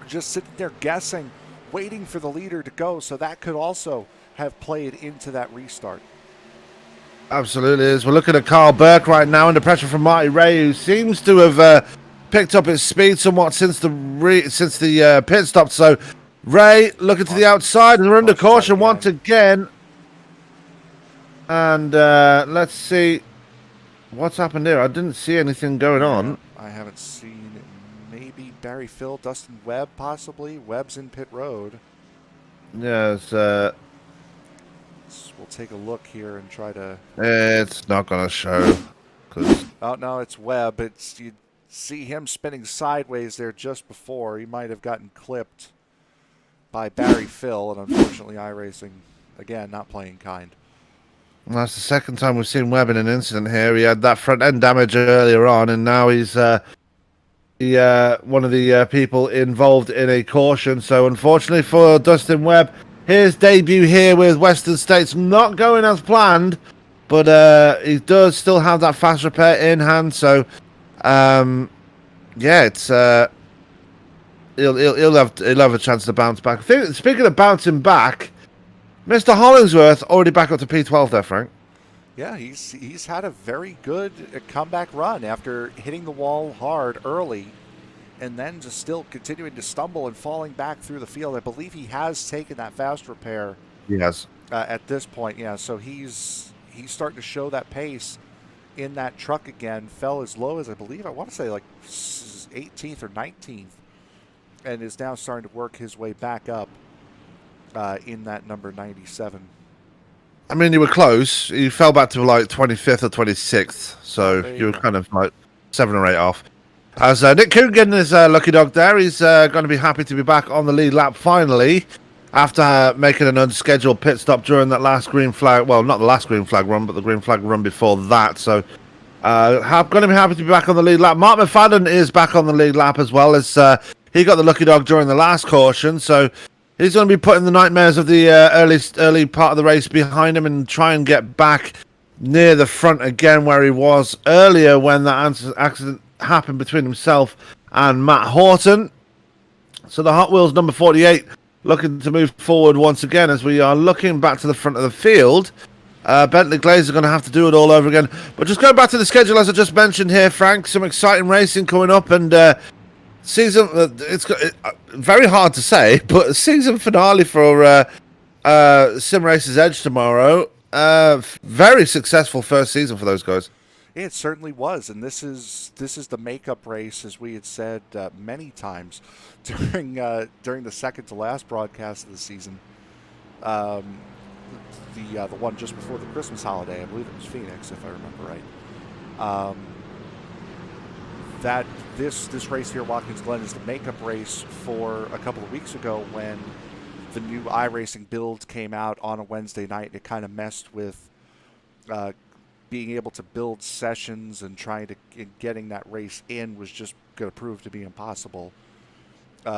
just sitting there guessing, waiting for the leader to go. So that could also have played into that restart. Absolutely is. We're looking at Carl Burke right now under pressure from Marty Ray, who seems to have picked up his speed somewhat since the pit stop. So Ray looking to the outside and we're under caution once again. And let's see what's happened here. I didn't see anything going on. I haven't seen maybe Barry Phil, Dustin Webb possibly. Webb's in pit road. Yes. We'll take a look here and try to... It's not going to show. Oh, no, it's Webb. You see him spinning sideways there just before. He might have gotten clipped by Barry Phil, and unfortunately iRacing, again, not playing kind. Well, that's the second time we've seen Webb in an incident here. He had that front end damage earlier on, and now he's one of the people involved in a caution. So unfortunately for Dustin Webb, his debut here with Western States not going as planned, but he does still have that fast repair in hand. So yeah, it's he'll have a chance to bounce back. I think, speaking of bouncing back, Mr. Hollingsworth already back up to P12 there, Frank. Yeah, he's had a very good comeback run after hitting the wall hard early and then just still continuing to stumble and falling back through the field. I believe he has taken that fast repair. He has. At this point, yeah. So he's starting to show that pace in that truck again. Fell as low as, I believe, I want to say like 18th or 19th, and is now starting to work his way back up in that number 97. I mean, you were close. You fell back to like 25th or 26th, so you were kind of like 7 or 8 off. As Nick Coogan is lucky dog there, he's going to be happy to be back on the lead lap finally after making an unscheduled pit stop during that last green flag. Well, not the last green flag run, but the green flag run before that. So going to be happy to be back on the lead lap. Mark McFadden is back on the lead lap as well, as he got the lucky dog during the last caution. So he's going to be putting the nightmares of the early part of the race behind him and try and get back near the front again where he was earlier when that accident happened between himself and Matt Horton. So the Hot Wheels number 48 looking to move forward once again as we are looking back to the front of the field. Bentley Glazer going to have to do it all over again. But just going back to the schedule, as I just mentioned here, Frank, some exciting racing coming up, and season it's very hard to say, but season finale for Sim Racers Edge tomorrow. Very successful first season for those guys. It certainly was, and this is the makeup race, as we had said many times during the second to last broadcast of the season. The one just before the Christmas holiday, I believe it was Phoenix, if I remember right. That this race here, Watkins Glen, is the makeup race for a couple of weeks ago when the new iRacing build came out on a Wednesday night. It kind of messed with being able to build sessions, and getting that race in was just going to prove to be impossible.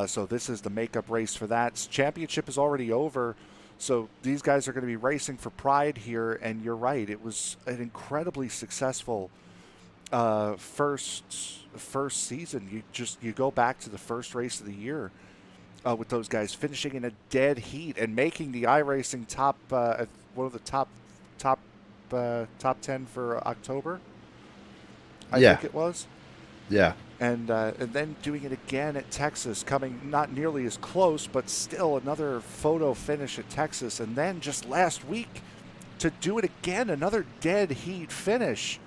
So this is the makeup race for that. Championship is already over So these guys are going to be racing for pride here, and you're right. It was an incredibly successful first season. You go back to the first race of the year with those guys finishing in a dead heat and making the iRacing top one of the top 10 for October. I think it was. Yeah. And then doing it again at Texas, coming not nearly as close, but still another photo finish at Texas. And then just last week to do it again, another dead heat finish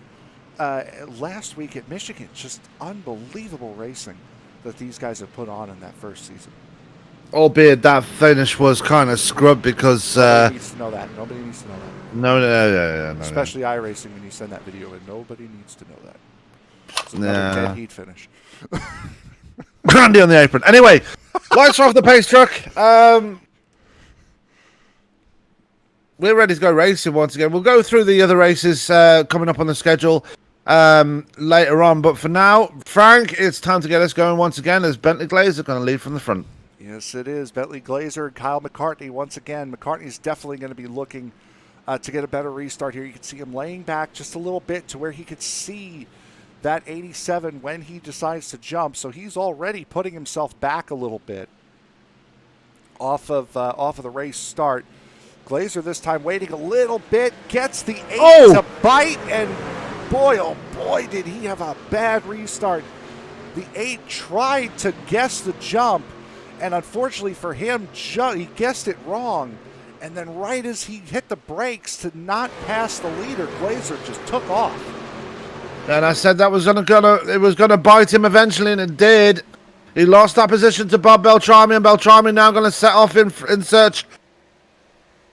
last week at Michigan. Just unbelievable racing that these guys have put on in that first season. Albeit that finish was kind of scrubbed because... Nobody needs to know that. Nobody needs to know that. No. Especially iRacing when you send that video in. Nobody needs to know that. It's another dead heat finish. Brandy on the apron. Anyway, lights are off the pace truck. We're ready to go racing once again. We'll go through the other races coming up on the schedule later on. But for now, Frank, it's time to get us going once again as Bentley Glazer going to lead from the front. Yes, it is. Bentley Glazer and Kyle McCartney once again. McCartney's definitely going to be looking to get a better restart here. You can see him laying back just a little bit to where he could see that 87 when he decides to jump. So he's already putting himself back a little bit off of the race start. Glazer this time waiting a little bit, gets the 8 to bite, and boy, oh boy, did he have a bad restart. The 8 tried to guess the jump, and unfortunately for him, he guessed it wrong. And then right as he hit the brakes to not pass the leader, Glazer just took off. And I said that was gonna bite him eventually, and it did. He lost that position to Bob Beltrami, and Beltrami now going to set off in search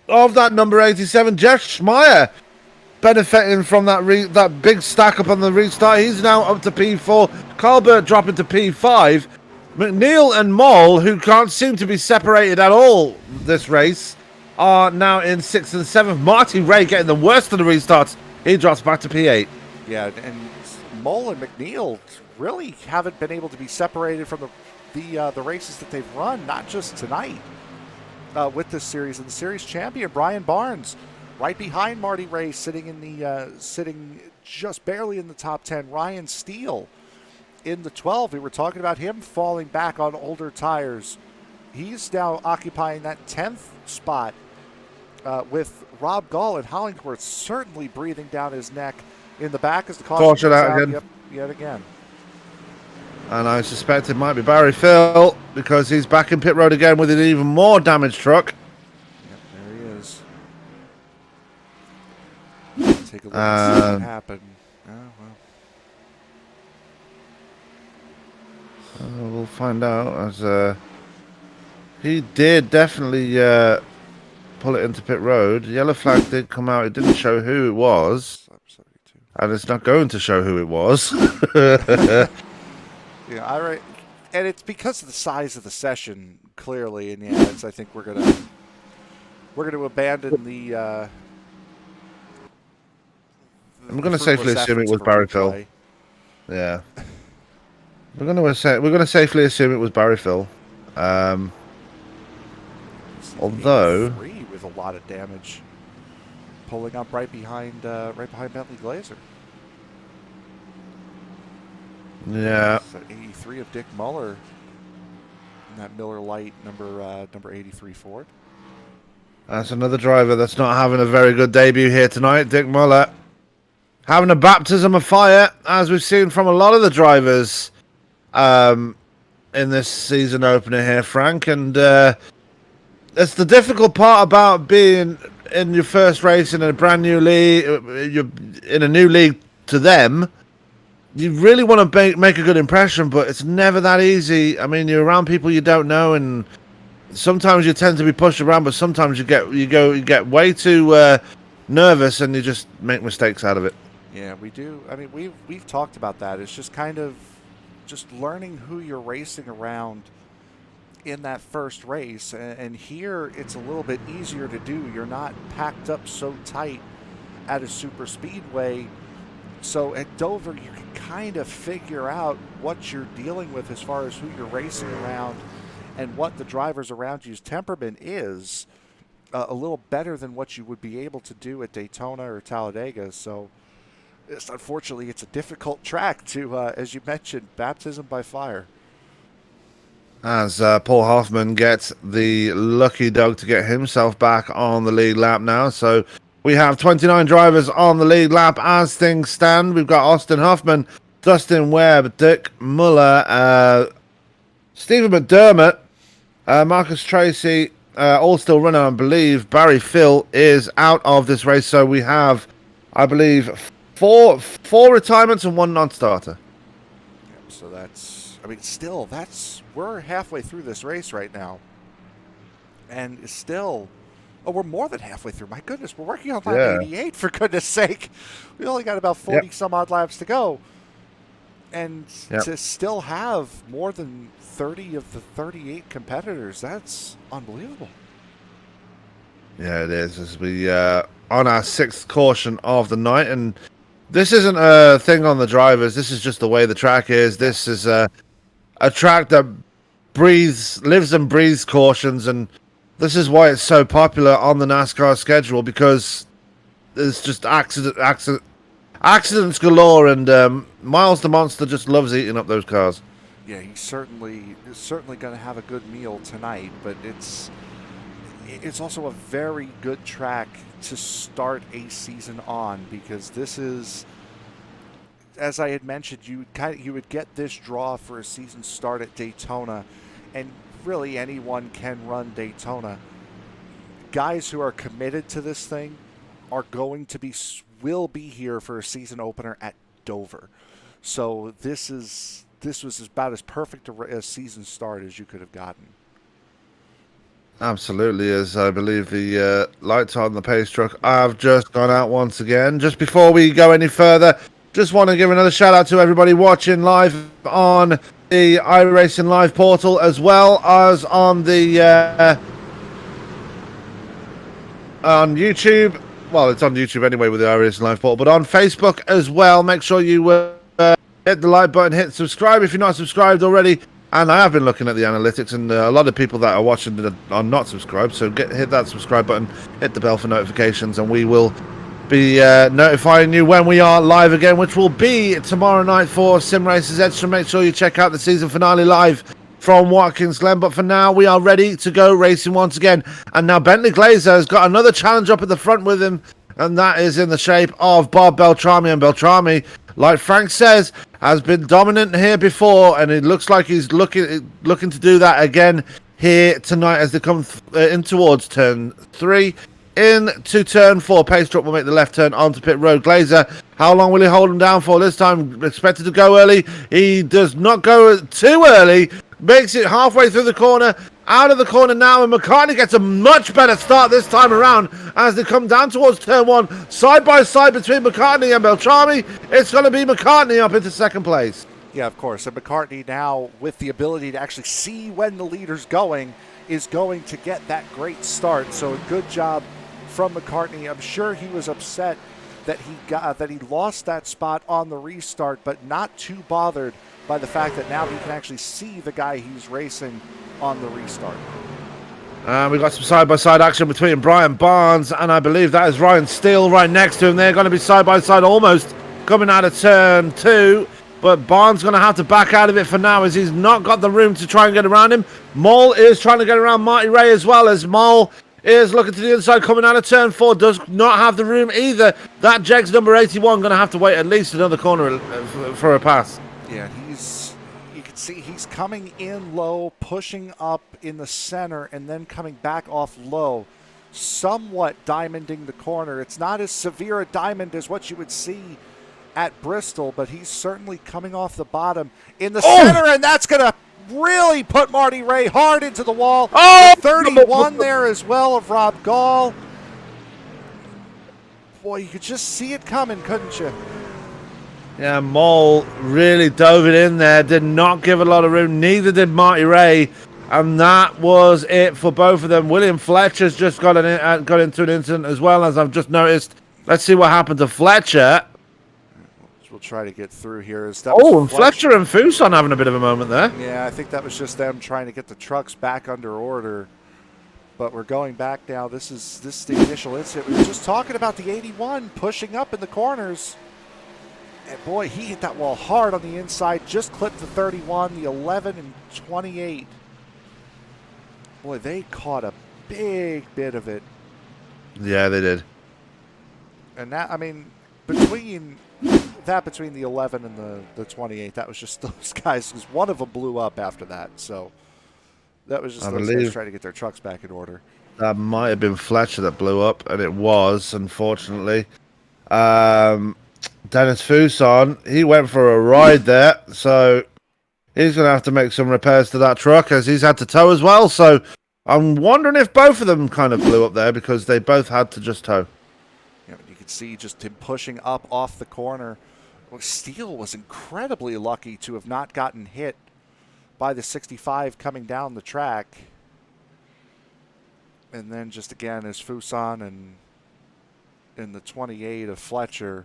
of that number 87. Jeff Schmeier benefiting from that big stack up on the restart. He's now up to P4. Carlbert dropping to P5. McNeil and Moll, who can't seem to be separated at all this race, are now in 6th and 7th. Marty Ray getting the worst of the restarts. He drops back to P8. Yeah, and Moll and McNeil really haven't been able to be separated from the races that they've run, not just tonight with this series. And the series champion, Brian Barnes, right behind Marty Ray, sitting just barely in the top 10. Ryan Steele in the 12. We were talking about him falling back on older tires. He's now occupying that 10th spot with Rob Gall, and Hollingsworth certainly breathing down his neck in the back as the caution out again. Yep, yet again. And I suspect it might be Barry Phil because he's back in pit road again with an even more damaged truck. Yep, there he is. Take a look and see what happened. Oh, well. We'll find out as he did definitely pull it into pit road. Yellow flag did come out. It didn't show who it was. And it's not going to show who it was. Yeah, all right. And it's because of the size of the session, clearly. And yeah, I think we're gonna abandon the. I'm going to safely assume it was Barry Phil. Yeah. We're going to safely assume it was Barry Phil. Although with a lot of damage, pulling up right behind Bentley Glazer. Yeah. So 83 of Dick Muller in that Miller Lite number 83 Ford. That's another driver that's not having a very good debut here tonight. Dick Muller having a baptism of fire, as we've seen from a lot of the drivers in this season opener here, Frank. And it's the difficult part about being in your first race in a brand new league. You're in a new league to them. You really want to make a good impression, but it's never that easy. I mean, you're around people you don't know, and sometimes you tend to be pushed around, but sometimes you get way too nervous, and you just make mistakes out of it. Yeah, we do. I mean, we've talked about that. It's just kind of just learning who you're racing around in that first race, and here it's a little bit easier to do. You're not packed up so tight at a super speedway. So at Dover, you can kind of figure out what you're dealing with as far as who you're racing around and what the drivers around you's temperament is. a little better than what you would be able to do at Daytona or Talladega. So unfortunately, it's a difficult track to, as you mentioned, baptism by fire. As Paul Hoffman gets the lucky dog to get himself back on the lead lap now. So we have 29 drivers on the lead lap as things stand. We've got Austin Hoffman, Dustin Webb, Dick Muller, Stephen McDermott, Marcus Tracy, all still running, I believe. Barry Phil is out of this race. So we have, I believe, four retirements and one non-starter. So that's, I mean, still, we're halfway through this race right now. And still, we're more than halfway through. My goodness, we're working on lap 88, for goodness sake. We only got about 40 some odd laps to go. And to still have more than 30 of the 38 competitors, that's unbelievable. Yeah, it is. As we on our 6th caution of the night, and this isn't a thing on the drivers. This is just the way the track is. This is a track that lives and breathes cautions, and this is why it's so popular on the NASCAR schedule, because there's just accidents galore, and Miles the Monster just loves eating up those cars. Yeah, he's certainly going to have a good meal tonight, but it's also a very good track to start a season on, because this is, as I had mentioned, you would get this draw for a season start at Daytona, and really anyone can run Daytona. Guys who are committed to this thing will be here for a season opener at Dover. So this was about as perfect a season start as you could have gotten. Absolutely, as I believe the lights on the pace truck have just gone out once again. Just before we go any further, just want to give another shout out to everybody watching live on the iRacing Live portal, as well as on the on YouTube. Well, it's on YouTube anyway with the iRacing Live portal, but on Facebook as well. Make sure you hit the like button, hit subscribe if you're not subscribed already. And I have been looking at the analytics, and a lot of people that are watching are not subscribed. So hit that subscribe button, hit the bell for notifications, and we will be notifying you when we are live again, which will be tomorrow night for Sim Racers Extra. Make sure you check out the season finale live from Watkins Glen. But for now, we are ready to go racing once again. And now Bentley Glazer has got another challenge up at the front with him, and that is in the shape of Bob Beltrami. And Beltrami, like Frank says, has been dominant here before, and it looks like he's looking to do that again here tonight as they come in towards turn 3. Into turn 4, pace truck will make the left turn onto pit road. Glazer, how long will he hold him down for this time? Expected to go early. He does not go too early. Makes it halfway through the corner. Out of the corner now, and McCartney gets a much better start this time around as they come down towards turn 1. Side by side between McCartney and Beltrami. It's going to be McCartney up into 2nd place. Yeah, of course. And McCartney now, with the ability to actually see when the leader's going, is going to get that great start. So a good job from McCartney. I'm sure he was upset that he lost that spot on the restart, but not too bothered by the fact that now he can actually see the guy he's racing on the restart. We've got some side-by-side action between Brian Barnes and I believe that is Ryan Steele right next to him. They're going to be side-by-side almost coming out of turn 2. But Barnes going to have to back out of it for now as he's not got the room to try and get around him. Mole is trying to get around Marty Ray as well, as Mole is looking to the inside coming out of turn 4. Does not have the room either. That Jegs number 81 going to have to wait at least another corner for a pass. Yeah, you can see he's coming in low, pushing up in the center, and then coming back off low, somewhat diamonding the corner. It's not as severe a diamond as what you would see at Bristol, but he's certainly coming off the bottom in the center, and that's going to really put Marty Ray hard into the wall. 31 there as well of Rob Gall. Boy, you could just see it coming, couldn't you? Yeah, Mole really dove it in there, did not give a lot of room, neither did Marty Ray, and that was it for both of them. William Fletcher's just got into an incident as well, as I've just noticed. Let's see what happened to Fletcher. We'll try to get through here. And Fletcher and Fuson having a bit of a moment there. Yeah, I think that was just them trying to get the trucks back under order. But we're going back now. This is the initial incident. We were just talking about the 81 pushing up in the corners. And boy, he hit that wall hard on the inside. Just clipped the 31, the 11, and 28. Boy, they caught a big bit of it. Yeah, they did. And that, I mean, between the 11 and the 28, that was just those guys. Because one of them blew up after that. So that was just those guys trying to get their trucks back in order. That might have been Fletcher that blew up, and it was, unfortunately. Dennis Fuson, he went for a ride there, so he's going to have to make some repairs to that truck, as he's had to tow as well. So I'm wondering if both of them kind of blew up there, because they both had to just tow. Yeah, but you can see just him pushing up off the corner. Well, Steele was incredibly lucky to have not gotten hit by the 65 coming down the track. And then just again as Fuson and in the 28 of Fletcher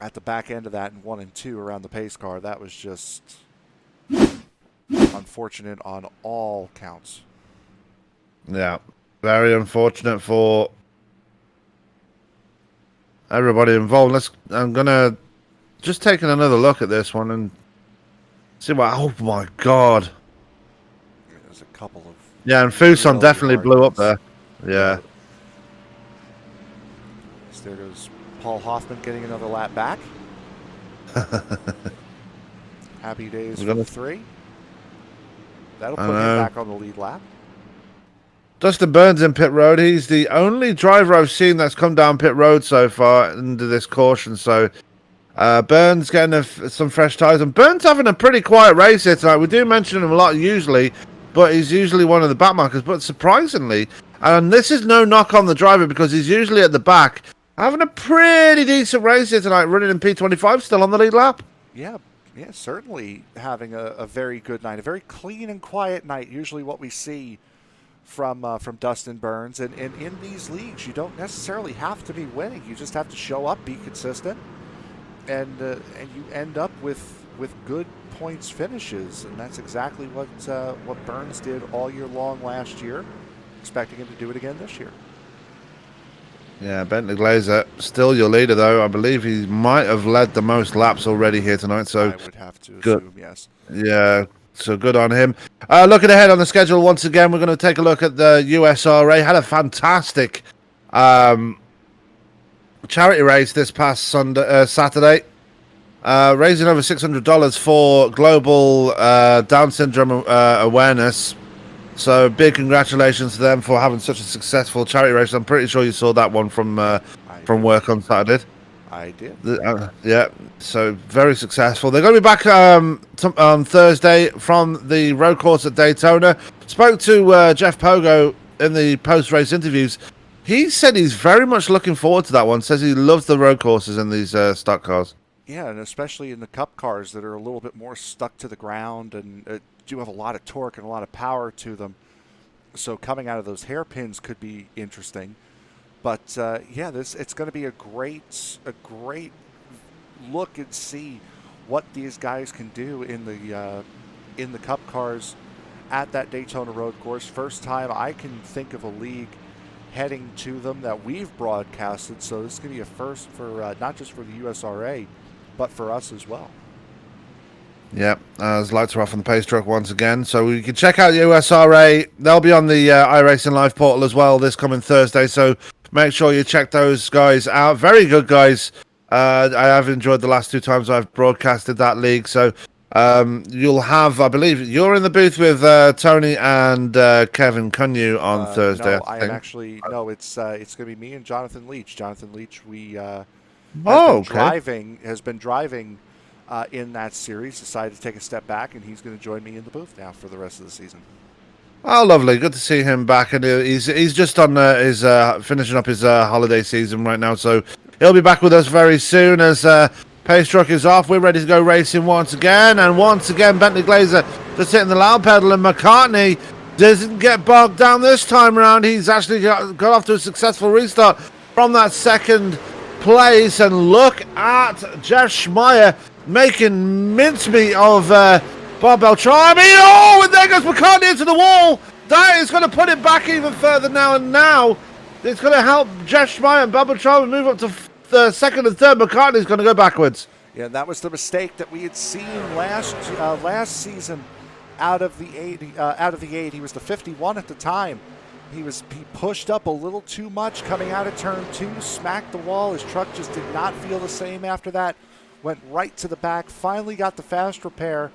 at the back end of that in 1 and 2 around the pace car, that was just unfortunate on all counts. Yeah, very unfortunate for everybody involved. I'm gonna just take another look at this one and see what. Oh my God! There's a couple of. Yeah, and Fuson definitely blew up there. Yeah. So there goes Paul Hoffman getting another lap back. Happy days for the 3. That'll put him back on the lead lap. Dustin Burns in pit road. He's the only driver I've seen that's come down pit road so far into this caution. So Burns getting some fresh tyres. And Burns having a pretty quiet race here tonight. We do mention him a lot usually, but he's usually one of the backmarkers. But surprisingly, and this is no knock on the driver because he's usually at the back, having a pretty decent race here tonight, running in P25, still on the lead lap. Yeah, certainly having a very good night, a very clean and quiet night. Usually what we see from Dustin Burns. And in these leagues, you don't necessarily have to be winning. You just have to show up, be consistent, and you end up with good points finishes. And that's exactly what Burns did all year long last year. Expecting him to do it again this year. Yeah, Bentley Glazer, still your leader, though. I believe he might have led the most laps already here tonight. So I would have to assume, yes. Yeah, so good on him. Looking ahead on the schedule once again, we're going to take a look at the USRA. Had a fantastic charity race this past Saturday, raising over $600 for global Down syndrome awareness. So big congratulations to them for having such a successful charity race. I'm pretty sure you saw that one from work on Saturday. I did. Yeah, so very successful. They're going to be back on Thursday from the road course at Daytona. Spoke to Jeff Pogo in the post-race interviews. He said he's very much looking forward to that one. Says he loves the road courses in these stock cars. Yeah, and especially in the Cup cars that are a little bit more stuck to the ground and do have a lot of torque and a lot of power to them. So coming out of those hairpins could be interesting. But yeah, it's going to be a great look and see what these guys can do in the Cup cars at that Daytona road course. First time I can think of a league heading to them that we've broadcasted. So this is going to be a first for not just for the USRA, but for us as well. Yep, as lights are off on the pace truck once again. So you can check out the USRA. They'll be on the iRacing Live portal as well this coming Thursday. So make sure you check those guys out. Very good guys. I have enjoyed the last 2 times I've broadcasted that league. So you'll have, I believe, you're in the booth with Tony and Kevin Cunyu on Thursday. No, I am actually, no, it's going to be me and Jonathan Leach. Jonathan Leach, has been driving in that series, decided to take a step back, and he's going to join me in the booth now for the rest of the season. Oh, lovely. Good to see him back. And he's just on his finishing up his holiday season right now. So he'll be back with us very soon as pace truck is off. We're ready to go racing once again. And once again, Bentley Glazer just hitting the loud pedal. And McCartney doesn't get bogged down this time around. He's actually got off to a successful restart from that second place. And look at Jeff Schmeier making mincemeat of Bob Beltrami. Oh, and there goes McCartney into the wall. That is going to put it back even further now, and now it's going to help Jeff Schmeier and Bubba Charlton move up to the second and third. McCartney's going to go backwards. Yeah, that was the mistake that we had seen last season out of the 8. He was the 51 at the time. He pushed up a little too much coming out of turn 2, smacked the wall. His truck just did not feel the same after that. Went right to the back, finally got the fast repair,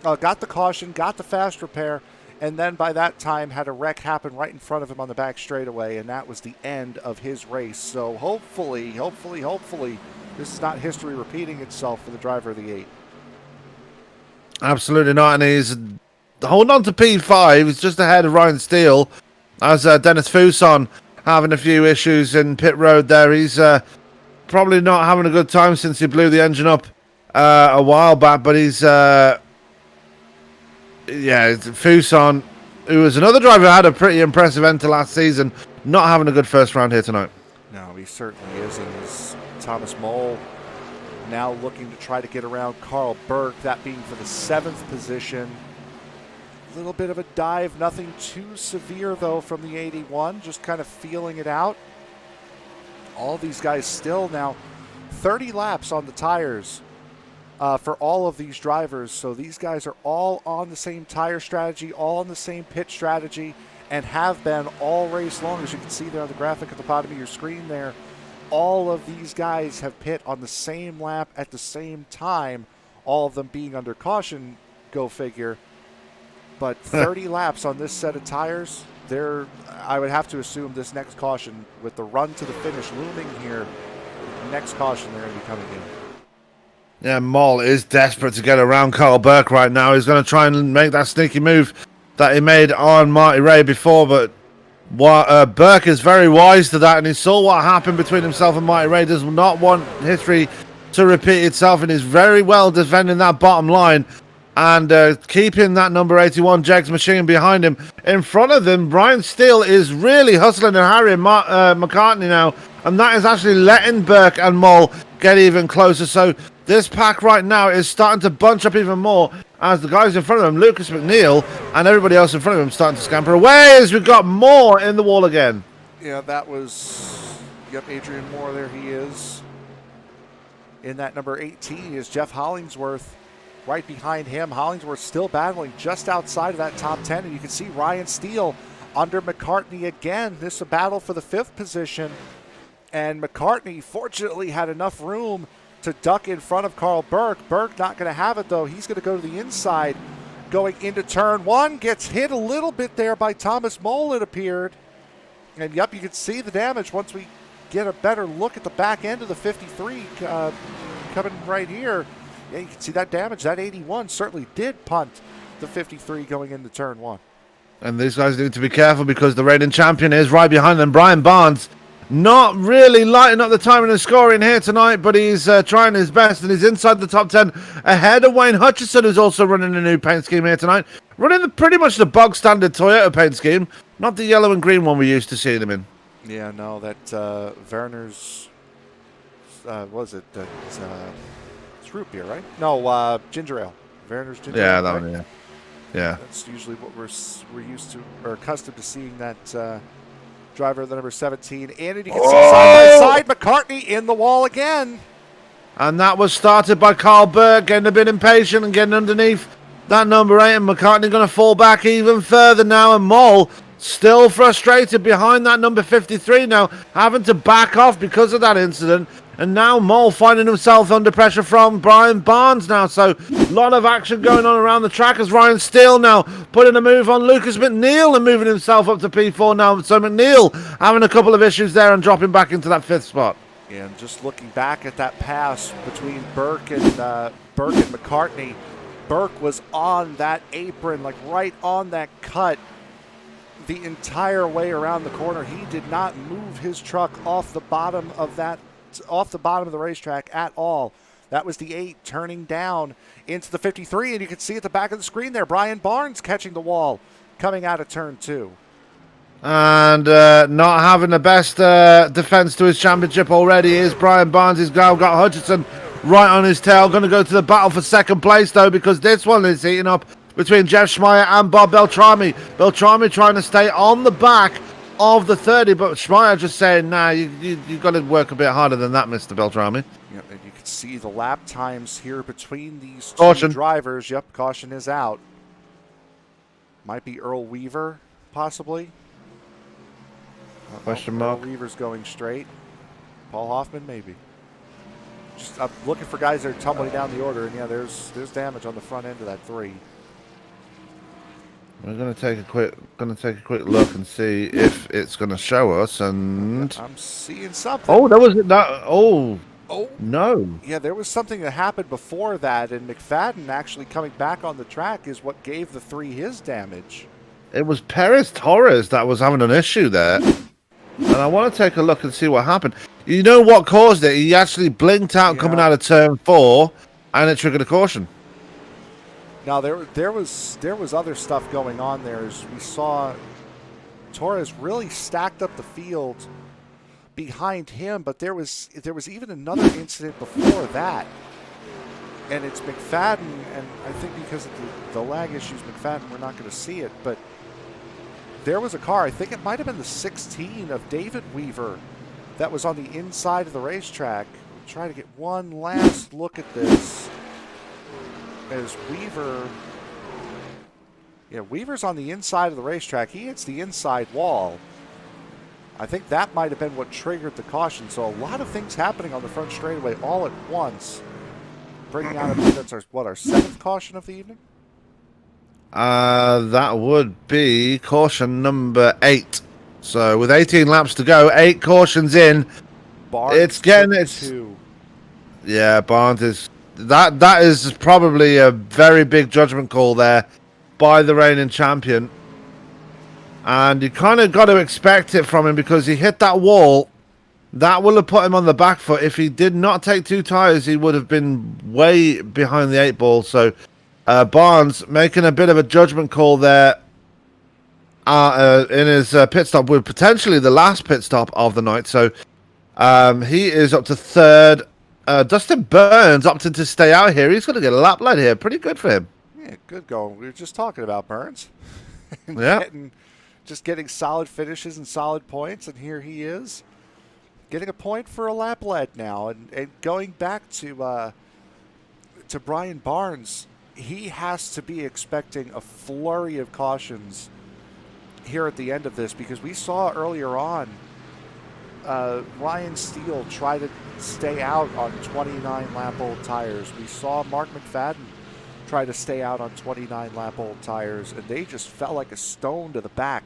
got the caution, got the fast repair, and then by that time had a wreck happen right in front of him on the back straightaway, and that was the end of his race. So hopefully, this is not history repeating itself for the driver of the 8. Absolutely not, and he's holding on to P5. He's just ahead of Ryan Steele, as Dennis Fuson having a few issues in pit road there. He's probably not having a good time since he blew the engine up a while back, but he's Fuson, who was another driver who had a pretty impressive end to last season, not having a good first round here tonight. No, he certainly isn't. Thomas Mole now looking to try to get around Carl Burke, that being for the 7th position. A little bit of a dive, nothing too severe though from the 81, just kind of feeling it out. All these guys still now 30 laps on the tires for all of these drivers. So these guys are all on the same tire strategy, all on the same pit strategy, and have been all race long. As you can see there on the graphic at the bottom of your screen there, all of these guys have pit on the same lap at the same time, all of them being under caution, go figure. But 30 laps on this set of tires, I would have to assume this next caution, with the run to the finish looming here, next caution they're going to be coming in. Yeah, Moll is desperate to get around Carl Burke right now. He's going to try and make that sneaky move that he made on Marty Ray before, but Burke is very wise to that, and he saw what happened between himself and Marty Ray. Does not want history to repeat itself, and he's very well defending that bottom line and keeping that number 81 Jegs machine behind him. In front of them, Brian Steele is really hustling and harrying McCartney now, and that is actually letting Burke and Moll get even closer. So this pack right now is starting to bunch up even more as the guys in front of him, Lucas McNeil, and everybody else in front of him, starting to scamper away as we've got Moore in the wall again. Yeah, that was, Adrian Moore, there he is. In that number 18 is Jeff Hollingsworth. Right behind him, Hollingsworth still battling just outside of that top 10, and you can see Ryan Steele under McCartney again. This is a battle for the 5th position, and McCartney fortunately had enough room to duck in front of Carl Burke. Burke not going to have it though. He's going to go to the inside going into turn 1. Gets hit a little bit there by Thomas Mole, it appeared. And you can see the damage once we get a better look at the back end of the 53 coming right here. Yeah, you can see that damage. That 81 certainly did punt the 53 going into turn 1. And these guys need to be careful because the reigning champion is right behind them. Brian Barnes not really lighting up the time and the scoring here tonight, but he's trying his best, and he's inside the top 10 ahead of Wayne Hutchison, who's also running a new paint scheme here tonight. Running pretty much the bog standard Toyota paint scheme, not the yellow and green one we used to see them in. Yeah, no, that Werner's, was it? It's root beer, right? No, ginger ale. Werner's ginger ale. Yeah, that right? one, yeah. Yeah. That's usually what we're used to, or accustomed to seeing that driver of the number 17. And you can see side by side McCartney in the wall again. And that was started by Carl Burke getting a bit impatient and getting underneath that number 8, and McCartney going to fall back even further now, and Moll still frustrated behind that number 53 now, having to back off because of that incident. And now Moll finding himself under pressure from Brian Barnes now. So a lot of action going on around the track as Ryan Steele now putting a move on Lucas McNeil and moving himself up to P4 now. So McNeil having a couple of issues there and dropping back into that 5th spot. And just looking back at that pass between Burke and McCartney, Burke was on that apron, like right on that cut the entire way around the corner. He did not move his truck off the bottom of the racetrack at all. That was the 8 turning down into the 53, and you can see at the back of the screen there, Brian Barnes catching the wall coming out of turn 2. And not having the best defense to his championship already is Brian Barnes. He's now got Hutchinson right on his tail. Going to go to the battle for second place, though, because this one is heating up between Jeff Schmeier and Bob Beltrami. Beltrami trying to stay on the back of the 30, but Schmeier just saying, nah, you've got to work a bit harder than that, Mr. Beltrami. Yep, and you can see the lap times here between these two Caution. drivers. Yep, caution is out. Might be Earl Weaver, possibly. Question mark. Earl Weaver's going straight. Paul Hoffman, maybe. Just I'm looking for guys that are tumbling down the order, and yeah, there's damage on the front end of that 3. We're gonna take a quick look and see if it's gonna show us. And I'm seeing something. oh, that was that. Oh no. Yeah, there was something that happened before that, and McFadden actually coming back on the track is what gave the 3 his damage. It was Perez Torres that was having an issue there. And I want to take a look and see what happened. You know what caused it? He actually blinked out coming out of turn 4, and it triggered a caution. Now there was other stuff going on there. As we saw, Torres really stacked up the field behind him, but there was even another incident before that, and it's McFadden. And I think because of the lag issues, McFadden, we're not going to see it, but there was a car. I think it might have been the 16 of David Weaver that was on the inside of the racetrack. I'm trying to get one last look at this. As Weaver's on the inside of the racetrack. He hits the inside wall. I think that might have been what triggered the caution. So a lot of things happening on the front straightaway all at once. Bringing out, that's our 7th caution of the evening? That would be caution number 8. So with 18 laps to go, 8 cautions in. Barnes yeah, Barnes is that is probably a very big judgment call there by the reigning champion. And you kind of got to expect it from him because he hit that wall. That will have put him on the back foot. If he did not take 2 tires, he would have been way behind the 8 ball. So Barnes making a bit of a judgment call there in his pit stop, with potentially the last pit stop of the night. So he is up to 3rd. Dustin Burns opted to stay out here. He's going to get a lap lead here. Pretty good for him. Yeah, good going. We were just talking about Burns. Yeah. Getting solid finishes and solid points, and here he is getting a point for a lap lead now. And going back to Brian Barnes, he has to be expecting a flurry of cautions here at the end of this, because we saw earlier on Ryan Steele try to stay out on 29-lap-old tires. We saw Mark McFadden try to stay out on 29-lap-old tires, and they just fell like a stone to the back.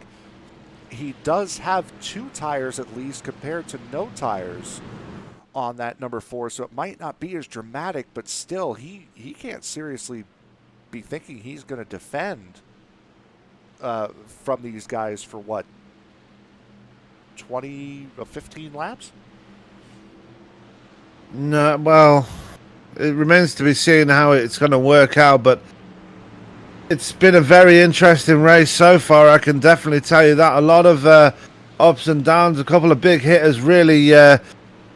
He does have 2 tires at least compared to no tires on that number 4, so it might not be as dramatic, but still, he can't seriously be thinking he's going to defend from these guys for what, 20 or 15 laps? No, well, it remains to be seen how it's going to work out, but it's been a very interesting race so far. I can definitely tell you that. A lot of ups and downs, a couple of big hitters really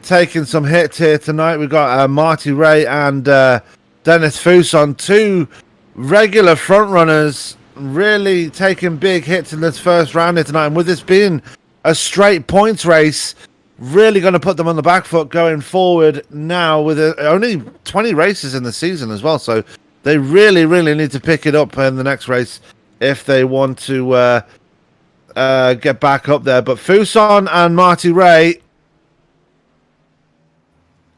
taking some hits here tonight. We've got Marty Ray and Dennis Fuson, 2 regular front runners, really taking big hits in this first round here tonight. And with this being a straight points race, really going to put them on the back foot going forward now, with only 20 races in the season as well. So they really, really need to pick it up in the next race if they want to get back up there. But Fuson and Marty Ray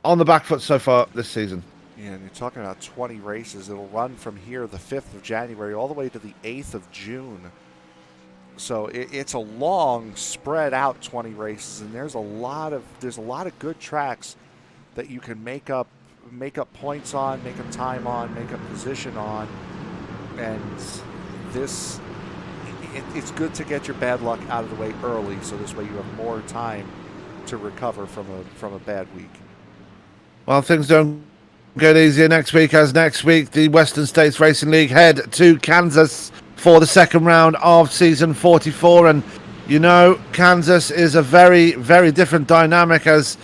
on the back foot so far this season. Yeah, and you're talking about 20 races. It'll run from here the 5th of January all the way to the 8th of June. So it's a long, spread out 20 races, and there's a lot of good tracks that you can make up points on, make up time on, make up position on, and it's good to get your bad luck out of the way early, so this way you have more time to recover from a bad week. Well, things don't get easier next week, as next week the Western States Racing League head to Kansas for the second round of season 44. And you know, Kansas is a very, very different dynamic, as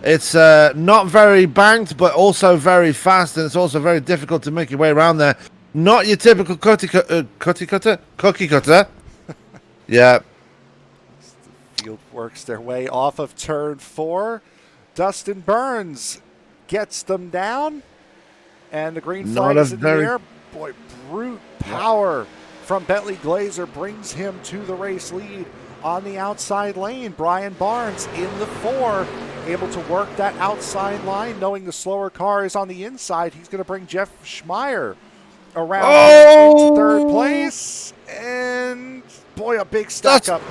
it's not very banked but also very fast, and it's also very difficult to make your way around there Not your typical cookie cutter. Yeah. The field works their way off of turn 4. Dustin Burns gets them down, and the green flag is in the air. Boy, brute power from Bentley Glazer brings him to the race lead on the outside lane. Brian Barnes in the 4, able to work that outside line, knowing the slower car is on the inside. He's going to bring Jeff Schmeier around into third place, and boy, a big stack up.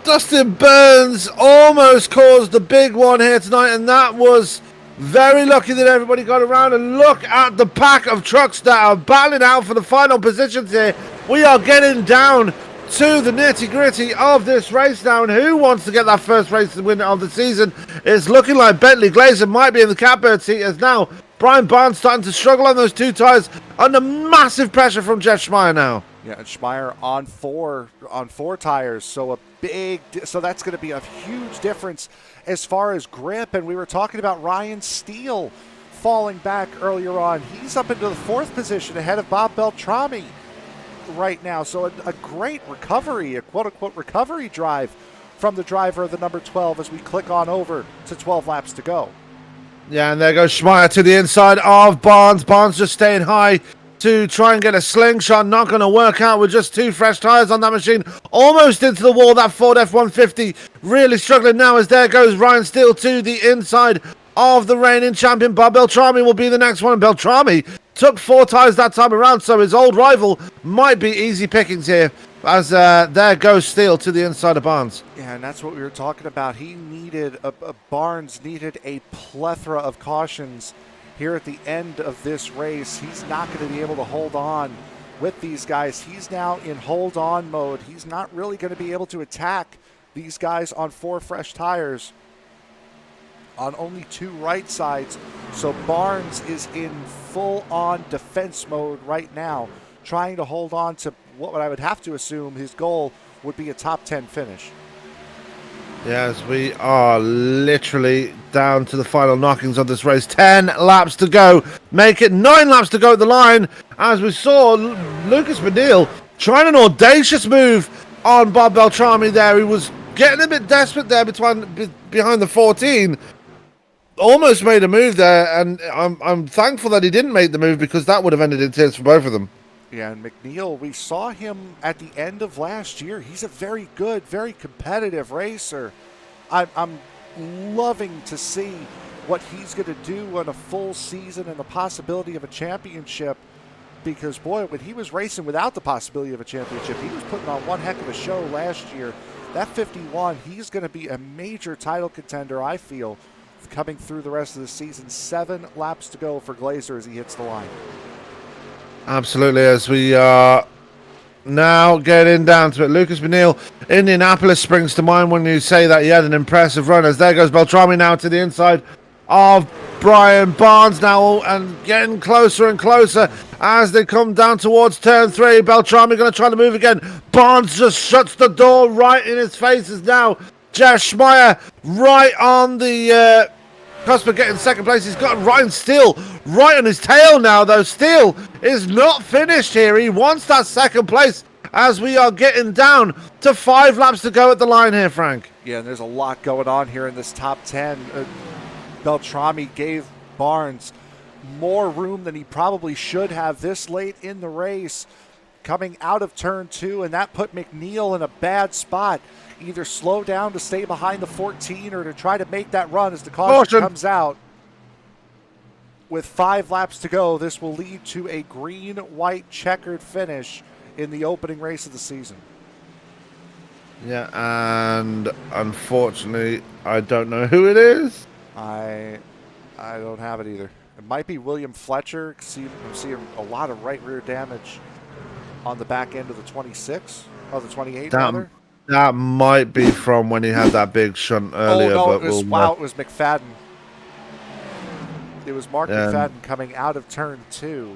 Dustin Burns almost caused the big one here tonight, and that was very lucky that everybody got around. And look at the pack of trucks that are battling out for the final positions here. We are getting down to the nitty-gritty of this race now, and who wants to get that first race win of the season? It's looking like Bentley Glazer might be in the catbird seat, as now Brian Barnes starting to struggle on those 2 tires under massive pressure from Jeff Schmeier now. Yeah, and Schmeier on four tires, so that's going to be a huge difference as far as grip. And we were talking about Ryan Steele falling back earlier on. He's up into the 4th position ahead of Bob Beltrami right now. So a great recovery, a quote-unquote recovery drive from the driver of the number 12 as we click on over to 12 laps to go. Yeah, and there goes Schmeier to the inside of Barnes. Barnes just staying high to try and get a slingshot. Not going to work out with just 2 fresh tires on that machine. Almost into the wall, that Ford F-150. Really struggling now as there goes Ryan Steele to the inside of the reigning champion. Bob Beltrami will be the next one. Beltrami took 4 tires that time around, so his old rival might be easy pickings here. As there goes Steele to the inside of Barnes. Yeah, and that's what we were talking about. He needed, Barnes needed a plethora of cautions here at the end of this race. He's not going to be able to hold on with these guys. He's now in hold-on mode. He's not really going to be able to attack these guys on 4 fresh tires on only 2 right sides. So Barnes is in full-on defense mode right now, trying to hold on to what I would have to assume his goal would be a top 10 finish. Yes, we are literally down to the final knockings of this race. 10 laps to go. Make it 9 laps to go at the line. As we saw Lucas Badil trying an audacious move on Bob Beltrami there. He was getting a bit desperate there behind the 14. Almost made a move there, and I'm thankful that he didn't make the move, because that would have ended in tears for both of them. Yeah, and McNeil, we saw him at the end of last year. He's a very good, very competitive racer. I'm loving to see what he's going to do on a full season and the possibility of a championship, because, boy, when he was racing without the possibility of a championship, he was putting on one heck of a show last year. That 51, he's going to be a major title contender, I feel, coming through the rest of the season. 7 laps to go for Glazer as he hits the line. Absolutely, as we are now getting down to it. Lucas Benil, Indianapolis springs to mind when you say that he had an impressive run. As there goes Beltrami now to the inside of Brian Barnes now, and getting closer and closer as they come down towards turn 3. Beltrami going to try to move again. Barnes just shuts the door right in his face. As now Jeff Schmeier right on the cusp of getting second place. He's got Ryan Steele right on his tail now, though. Steele is not finished here. He wants that second place as we are getting down to 5 laps to go at the line here, Frank. Yeah, and there's a lot going on here in this top 10. Beltrami gave Barnes more room than he probably should have this late in the race, coming out of turn 2, and that put McNeil in a bad spot. Either slow down to stay behind the 14 or to try to make that run as the caution comes out. With 5 laps to go, this will lead to a green-white checkered finish in the opening race of the season. Yeah, and unfortunately, I don't know who it is. I don't have it either. It might be William Fletcher. I'm seeing a lot of right rear damage on the back end of the 26, or the 28 rather. That might be from when he had that big shunt earlier. Oh, no, but it was McFadden. It was Mark McFadden coming out of turn 2.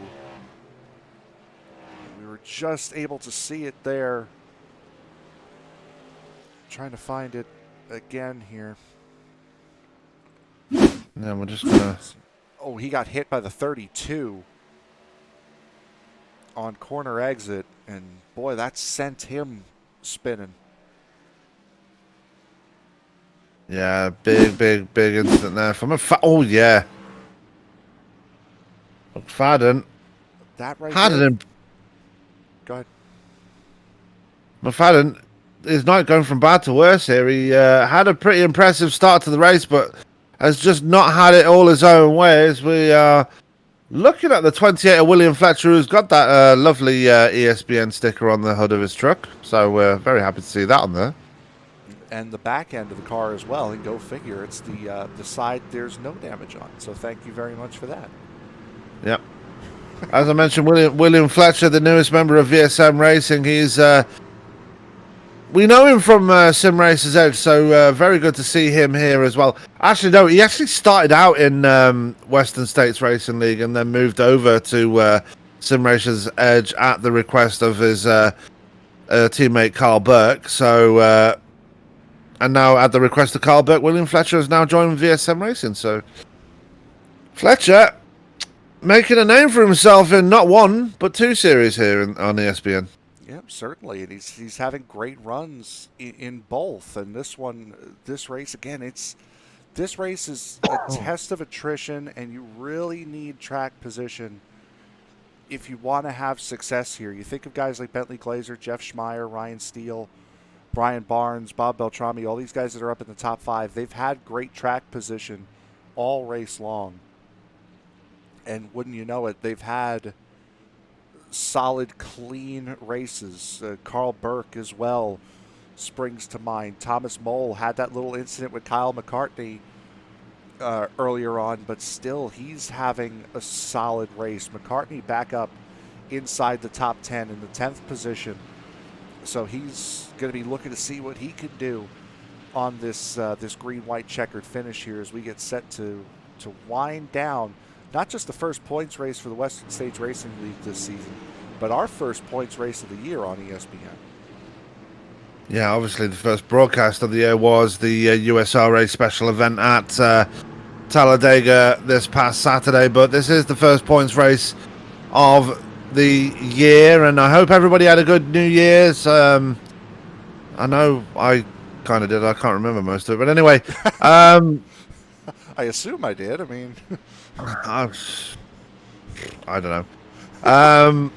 We were just able to see it there. Trying to find it again here. Yeah, we're just gonna. Oh, he got hit by the 32. on corner exit, and boy, that sent him spinning. Yeah, big incident there from oh yeah. McFadden. That right Had there. an Go ahead. McFadden is not going from bad to worse here. He had a pretty impressive start to the race, but has just not had it all his own way. As we are looking at the 28 of William Fletcher, who's got that lovely ESBN sticker on the hood of his truck. So we're very happy to see that on there. And the back end of the car as well. And go figure, it's the side there's no damage on. So thank you very much for that. Yep. As I mentioned, William Fletcher, the newest member of VSM Racing, he's we know him from Sim Racers Edge, so very good to see him here as well. Actually, no, he actually started out in Western States Racing League and then moved over to Sim Racers Edge at the request of his teammate Carl Burke. So, and now at the request of Carl Burke, William Fletcher has now joined VSM Racing. So, Fletcher making a name for himself in not one but two series here on ESPN. Yeah, certainly, and he's having great runs in both. And this race again, this race is a test of attrition, and you really need track position if you want to have success here. You think of guys like Bentley Glazer, Jeff Schmeier, Ryan Steele, Brian Barnes, Bob Beltrami, all these guys that are up in the top 5. They've had great track position all race long, and wouldn't you know it, they've had solid, clean races. Carl Burke as well springs to mind. Thomas Mole had that little incident with Kyle McCartney earlier on, but still he's having a solid race. McCartney back up inside the top 10 in the 10th position. So he's going to be looking to see what he can do on this green-white checkered finish here as we get set to wind down not just the first points race for the Western States Racing League this season, but our first points race of the year on ESPN. Yeah, obviously the first broadcast of the year was the USRA special event at Talladega this past Saturday, but this is the first points race of the year, and I hope everybody had a good New Year's. I know I kind of did. I can't remember most of it, but anyway. I assume I did. I mean... I don't know.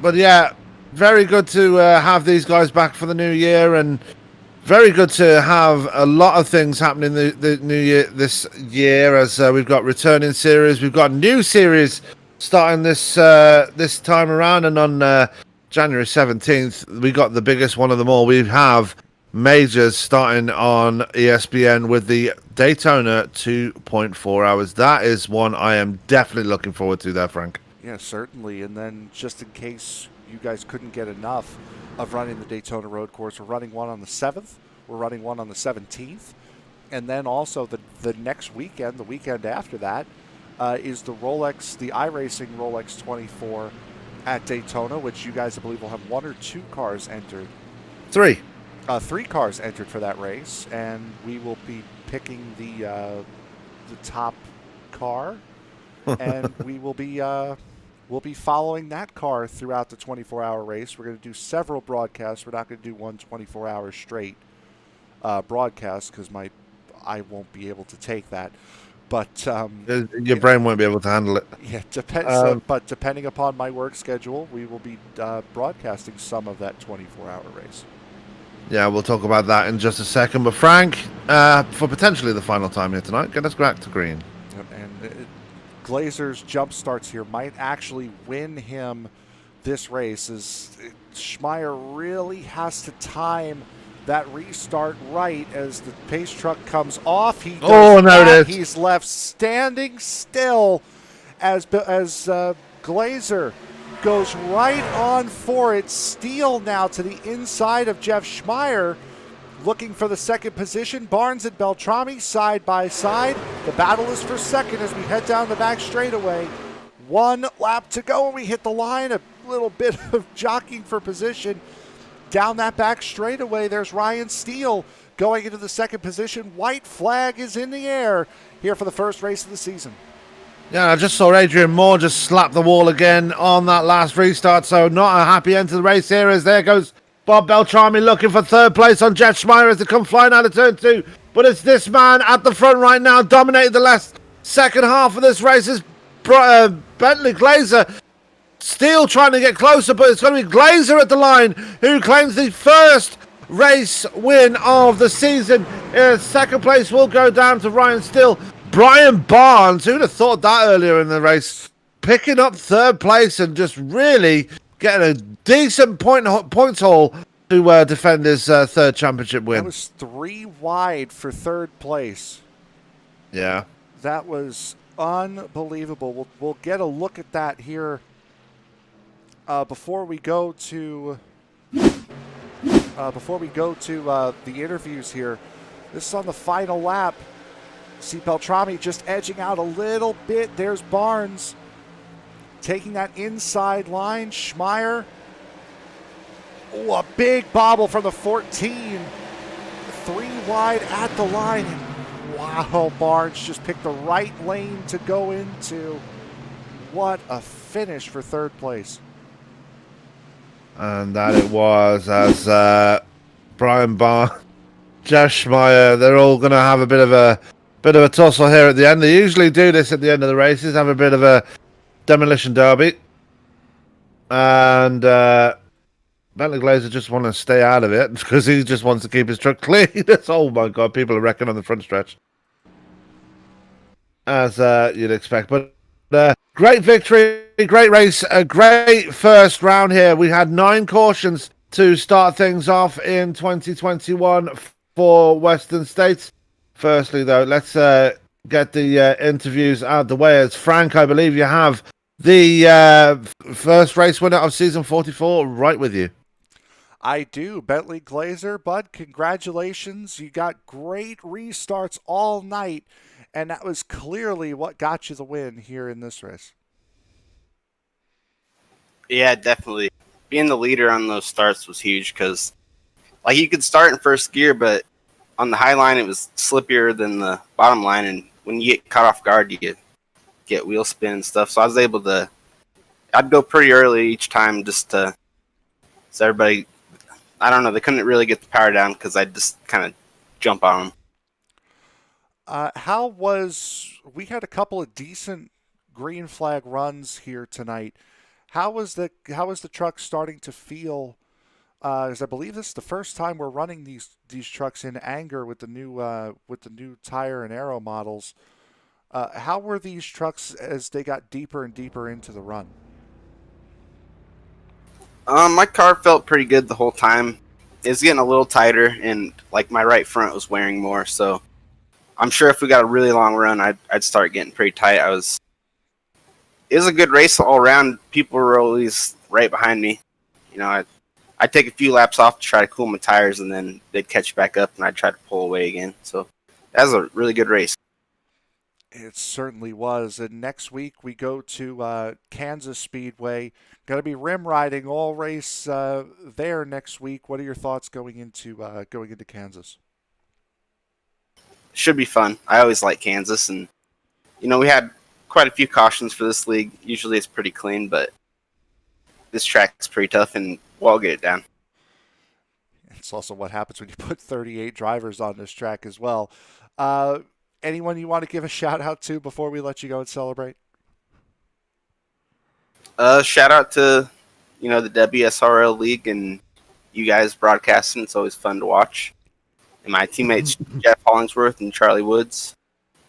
But yeah, very good to have these guys back for the new year, and very good to have a lot of things happening the new year this year. As we've got returning series, we've got new series starting this time around, and on January 17th, we got the biggest one of them all. We have majors starting on ESPN with the Daytona 2.4 hours. That is one I am definitely looking forward to there, Frank. Yeah, certainly. And then just in case you guys couldn't get enough of running the Daytona Road Course, we're running one on the 7th. We're running one on the 17th. And then also the next weekend, the weekend after that, is the iRacing Rolex 24 at Daytona, which you guys, I believe, will have one or two cars entered. Three cars entered for that race, and we will be picking the top car, and we'll be following that car throughout the 24-hour race. We're going to do several broadcasts. We're not going to do one 24-hour straight broadcast because I won't be able to take that. But your brain won't be able to handle it. Yeah, depends. But depending upon my work schedule, we will be broadcasting some of that 24-hour race. Yeah, we'll talk about that in just a second. But Frank, for potentially the final time here tonight, get us back to green. And Glazer's jump starts here might actually win him this race, as Schmeier really has to time that restart right as the pace truck comes off. He does not. He's left standing still as Glazer goes right on for it. Steele now to the inside of Jeff Schmeier, looking for the second position. Barnes and Beltrami side by side. The battle is for second as we head down the back straightaway. One lap to go, and we hit the line. A little bit of jockeying for position down that back straightaway. There's Ryan Steele going into the second position. White flag is in the air here for the first race of the season. Yeah, I just saw Adrian Moore just slap the wall again on that last restart, so not a happy end to the race here as there goes Bob Beltrami looking for third place on Jeff Schmeier as they come flying out of turn two. But it's this man at the front right now, dominated the last second half of this race. Is Bentley Glazer still trying to get closer, but it's going to be Glazer at the line who claims the first race win of the season. Second place will go down to Ryan Still. Brian Barnes, who'd have thought that earlier in the race, picking up third place and just really getting a decent points haul to defend his third championship win. That was 3 wide for third place. Yeah. That was unbelievable. We'll get a look at that here before we go to the interviews here. This is on the final lap. See Beltrami just edging out a little bit. There's Barnes taking that inside line. Schmeier. Oh, a big bobble from the 14. 3 wide at the line. Wow, Barnes just picked the right lane to go into. What a finish for third place. And that it was as Brian Barnes, Josh Schmeier, they're all going to have a bit of a tussle here at the end. They usually do this at the end of the races, have a bit of a demolition derby. And Bentley Glazer just want to stay out of it because he just wants to keep his truck clean. Oh my God, people are wrecking on the front stretch. As you'd expect. But great victory, great race, a great first round here. We had 9 cautions to start things off in 2021 for Western States. Firstly, though, let's get the interviews out of the way. As Frank, I believe you have the first race winner of season 44 right with you. I do. Bentley Glazer, bud, congratulations. You got great restarts all night, and that was clearly what got you the win here in this race. Yeah, definitely. Being the leader on those starts was huge because, like, you could start in first gear, but on the high line, it was slippier than the bottom line, and when you get caught off guard, you get wheel spin and stuff. So I was able to, I'd go pretty early each time just to, so everybody, I don't know, they couldn't really get the power down because I'd just kind of jump on them. We had a couple of decent green flag runs here tonight. How was the truck starting to feel? Because I believe this is the first time we're running these trucks in anger with the new tire and aero models. How were these trucks as they got deeper and deeper into the run? My car felt pretty good the whole time. It was getting a little tighter, and like my right front was wearing more. So I'm sure if we got a really long run, I'd start getting pretty tight. It was a good race all around. People were always right behind me. You know, I'd take a few laps off to try to cool my tires, and then they'd catch back up, and I'd try to pull away again. So that was a really good race. It certainly was. And next week we go to Kansas Speedway. Going to be rim riding all race there next week. What are your thoughts going into Kansas? Should be fun. I always like Kansas, and we had quite a few cautions for this league. Usually it's pretty clean, but this track's pretty tough, and we'll get it down. It's also what happens when you put 38 drivers on this track as well. Anyone you want to give a shout out to before we let you go and celebrate? Shout out to the WSRL league and you guys broadcasting. It's always fun to watch. And my teammates Jeff Hollingsworth and Charlie Woods.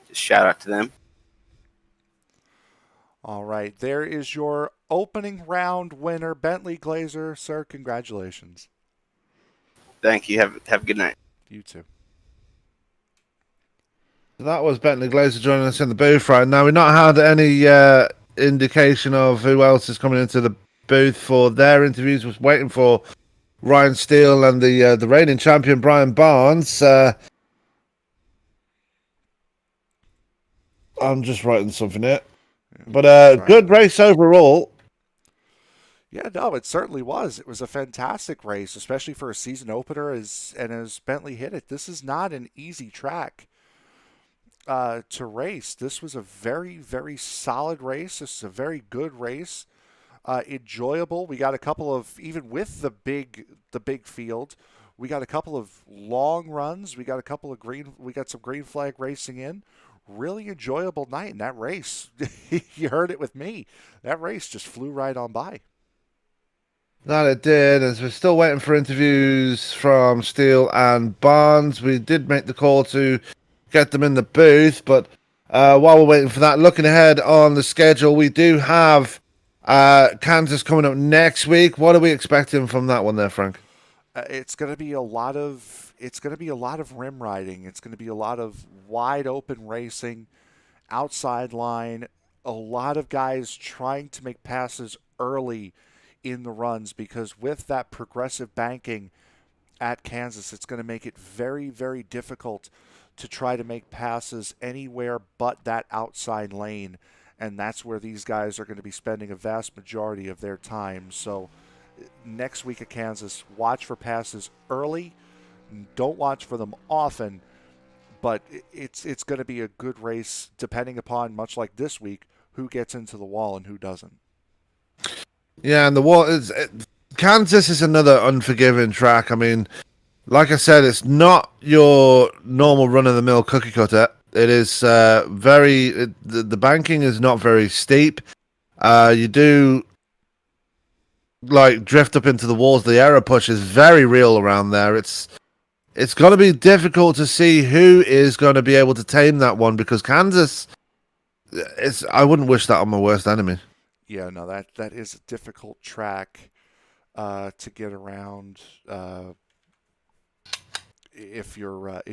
Just shout out to them. All right, there is your opening round winner, Bentley Glazer. Sir, congratulations. Thank you. Have a good night. You too. That was Bentley Glazer joining us in the booth right now. We've not had any indication of who else is coming into the booth for their interviews. We're waiting for Ryan Steele and the reigning champion Brian Barnes. I'm just writing something here. But good race overall. Yeah, no, it certainly was. It was a fantastic race, especially for a season opener. As Bentley hit it, this is not an easy track. to race. This was a very, very solid race. This is a very good race. Enjoyable. We got a couple of, even with the big field, we got a couple of long runs. We got some green flag racing in. Really enjoyable night. And that race, you heard it with me. That race just flew right on by. That it did, as we're still waiting for interviews from Steele and Barnes. We did make the call to get them in the booth, but while we're waiting for that, looking ahead on the schedule, we do have Kansas coming up next week. What are we expecting from that one there, Frank? It's going to be a lot of rim riding. It's going to be a lot of wide open racing, outside line, a lot of guys trying to make passes early in the runs, because with that progressive banking at Kansas, it's going to make it very, very difficult to try to make passes anywhere but that outside lane. And that's where these guys are going to be spending a vast majority of their time. So next week at Kansas, watch for passes early. Don't watch for them often, but it's going to be a good race depending upon, much like this week, who gets into the wall and who doesn't. Yeah, and the wall is Kansas is another unforgiving track. I mean, like I said, it's not your normal run-of-the-mill cookie cutter. It is the banking is not very steep. You do like drift up into the walls. The error push is very real around there. It's going to be difficult to see who is going to be able to tame that one, because Kansas, I wouldn't wish that on my worst enemy. Yeah, no, that is a difficult track to get around. If you're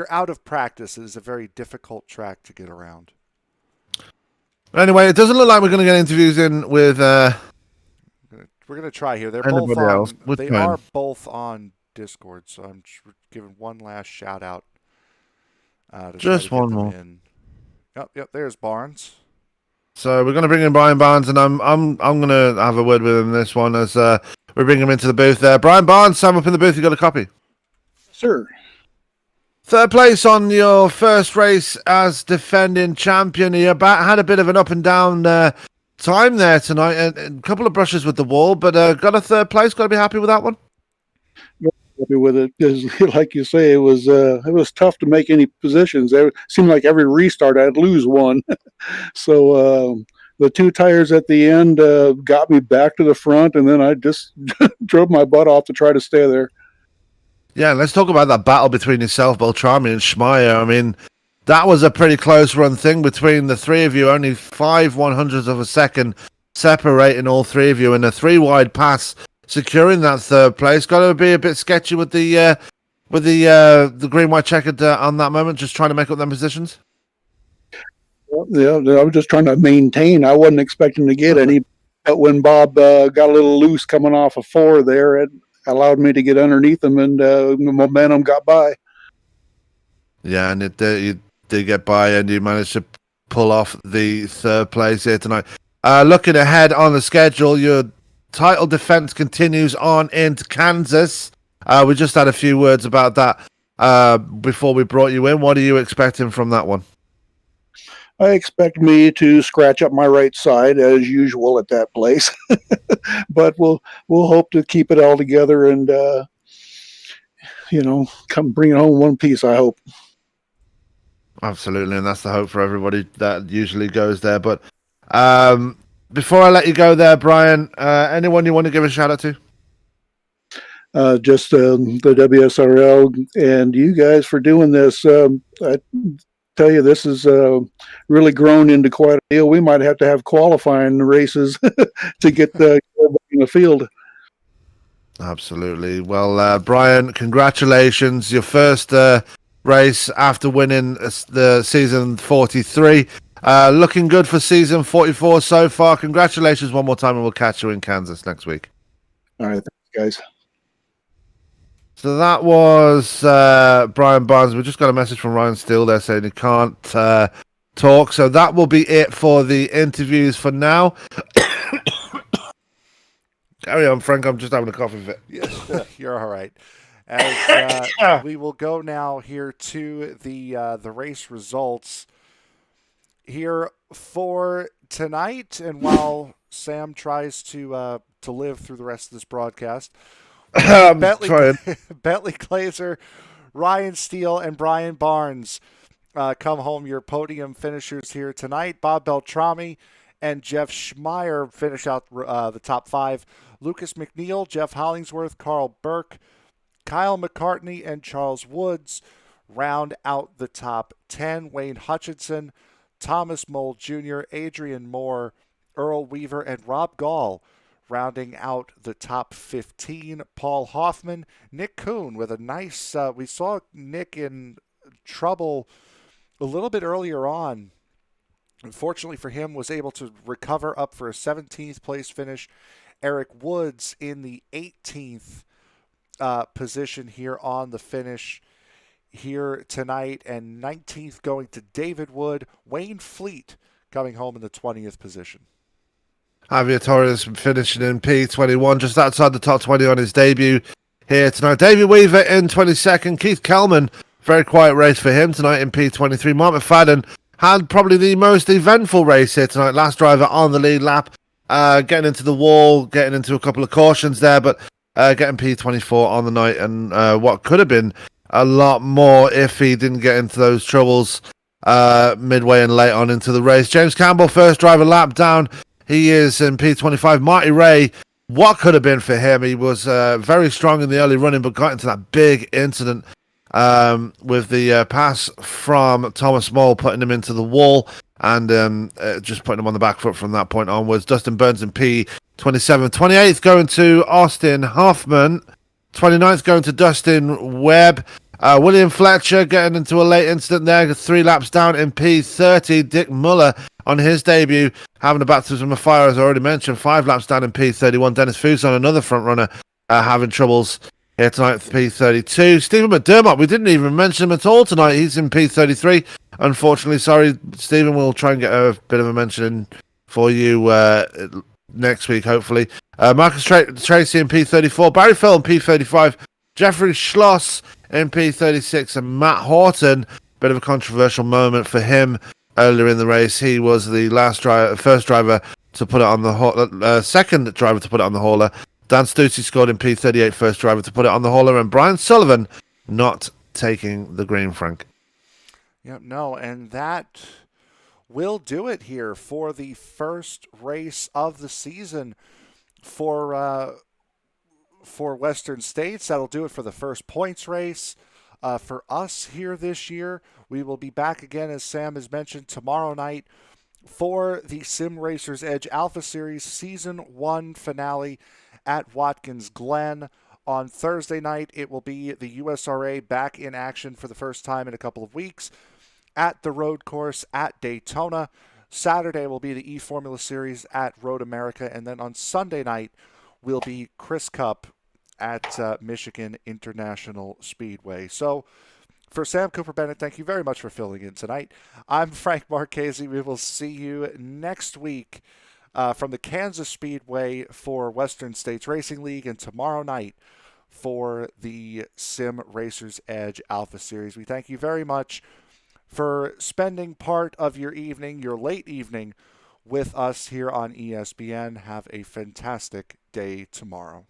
out of practice, it is a very difficult track to get around. Anyway, it doesn't look like we're going to get interviews in with. We're going to try here. They're both on. Else. They are both on Discord, so I'm giving one last shout out. Just one more. Yep. There's Barnes. So we're going to bring in Brian Barnes, and I'm going to have a word with him in this one as we bring him into the booth there. Brian Barnes, Sam up in the booth. You got a copy? Sir. Third place on your first race as defending champion. You had a bit of an up and down time there tonight, and a couple of brushes with the wall, but got a third place. Got to be happy with that one. Happy with it, because, like you say, it was tough to make any positions. It seemed like every restart I'd lose one. So the two tires at the end got me back to the front, and then I just drove my butt off to try to stay there. Yeah, let's talk about that battle between yourself, Beltrami, and Schmeier. I mean, that was a pretty close run thing between the three of you. Only 5/100ths of a second separating all three of you, and a 3-wide pass securing that third place. Got to be a bit sketchy with the green white checkered on that moment, just trying to make up them positions. Yeah, I was just trying to maintain. I wasn't expecting to get any, but when Bob got a little loose coming off of 4 there, it allowed me to get underneath him, and the momentum got by. Yeah, and you did get by, and you managed to pull off the third place here tonight. Looking ahead on the schedule, your title defense continues on into Kansas. We just had a few words about that before we brought you in. What are you expecting from that one? I expect me to scratch up my right side as usual at that place, but we'll hope to keep it all together and come bring it home one piece. I hope. Absolutely, and that's the hope for everybody that usually goes there. But before I let you go there, Brian, anyone you want to give a shout out to? Just the WSRL and you guys for doing this. I tell you, this has really grown into quite a deal. We might have to have qualifying races to get in the field. Absolutely. Well, Brian, congratulations. Your first race after winning the season 43. Looking good for season 44 so far. Congratulations one more time, and we'll catch you in Kansas next week. All right, thanks, guys. So that was Brian Barnes. We just got a message from Ryan Steele there saying he can't talk. So that will be it for the interviews for now. Carry on, Frank. I'm just having a coffee fit. Yes, you're all right. As we will go now here to the race results here for tonight. And while Sam tries to live through the rest of this broadcast, Bentley Glazer, Ryan Steele, and Brian Barnes come home your podium finishers here tonight. Bob Beltrami and Jeff Schmeier finish out the top 5. Lucas McNeil, Jeff Hollingsworth, Carl Burke, Kyle McCartney, and Charles Woods round out the top 10. Wayne Hutchinson, Thomas Mole Jr., Adrian Moore, Earl Weaver, and Rob Gall rounding out the top 15. Paul Hoffman, Nick Kuhn with a nice, we saw Nick in trouble a little bit earlier on. Unfortunately for him, was able to recover up for a 17th place finish. Eric Woods in the 18th position here on the finish here tonight, and 19th going to David Wood. Wayne Fleet coming home in the 20th position. Javier Torres finishing in P21, just outside the top 20 on his debut here tonight. Davey Weaver in 22nd. Keith Kelman, very quiet race for him tonight in P23. Mark McFadden had probably the most eventful race here tonight. Last driver on the lead lap, getting into the wall, getting into a couple of cautions there, but getting P24 on the night, and what could have been a lot more if he didn't get into those troubles midway and late on into the race. James Campbell, first driver lap down. He is in P25. Marty Ray, what could have been for him? He was very strong in the early running, but got into that big incident with the pass from Thomas Mole, putting him into the wall, and just putting him on the back foot from that point onwards. Dustin Burns in P27. 28th going to Austin Hoffman. 29th going to Dustin Webb. William Fletcher getting into a late incident there, 3 laps down in P30. Dick Muller on his debut having a baptism of fire, as I already mentioned, 5 laps down in P31. Dennis Fuson, another front runner, having troubles here tonight for P32. Stephen McDermott, we didn't even mention him at all tonight. He's in P33. Unfortunately, sorry, Stephen, we'll try and get a bit of a mention for you next week, hopefully. Marcus Tracy in P34. Barry Fell in P35. Jeffrey Schloss in P36. And Matt Horton, bit of a controversial moment for him earlier in the race. He was the first driver to put it on the second driver to put it on the hauler. Dan Stussy scored in P38, first driver to put it on the hauler, and Brian Sullivan not taking the green, Frank. Yep, no, and that will do it here for the first race of the season for Western States. That'll do it for the first points race for us here this year. We will be back again, as Sam has mentioned, tomorrow night for the Sim Racers Edge Alpha Series Season 1 finale at Watkins Glen. On Thursday night, it will be the USRA back in action for the first time in a couple of weeks at the road course at Daytona. Saturday will be the E-Formula Series at Road America. And then on Sunday night will be Chris Cup at Michigan International Speedway. So for Sam Cooper Bennett, thank you very much for filling in tonight. I'm Frank Marchese. We will see you next week from the Kansas Speedway for Western States Racing League, and tomorrow night for the Sim Racers Edge Alpha Series. We thank you very much for spending part of your evening, your late evening, with us here on ESPN. Have a fantastic day tomorrow.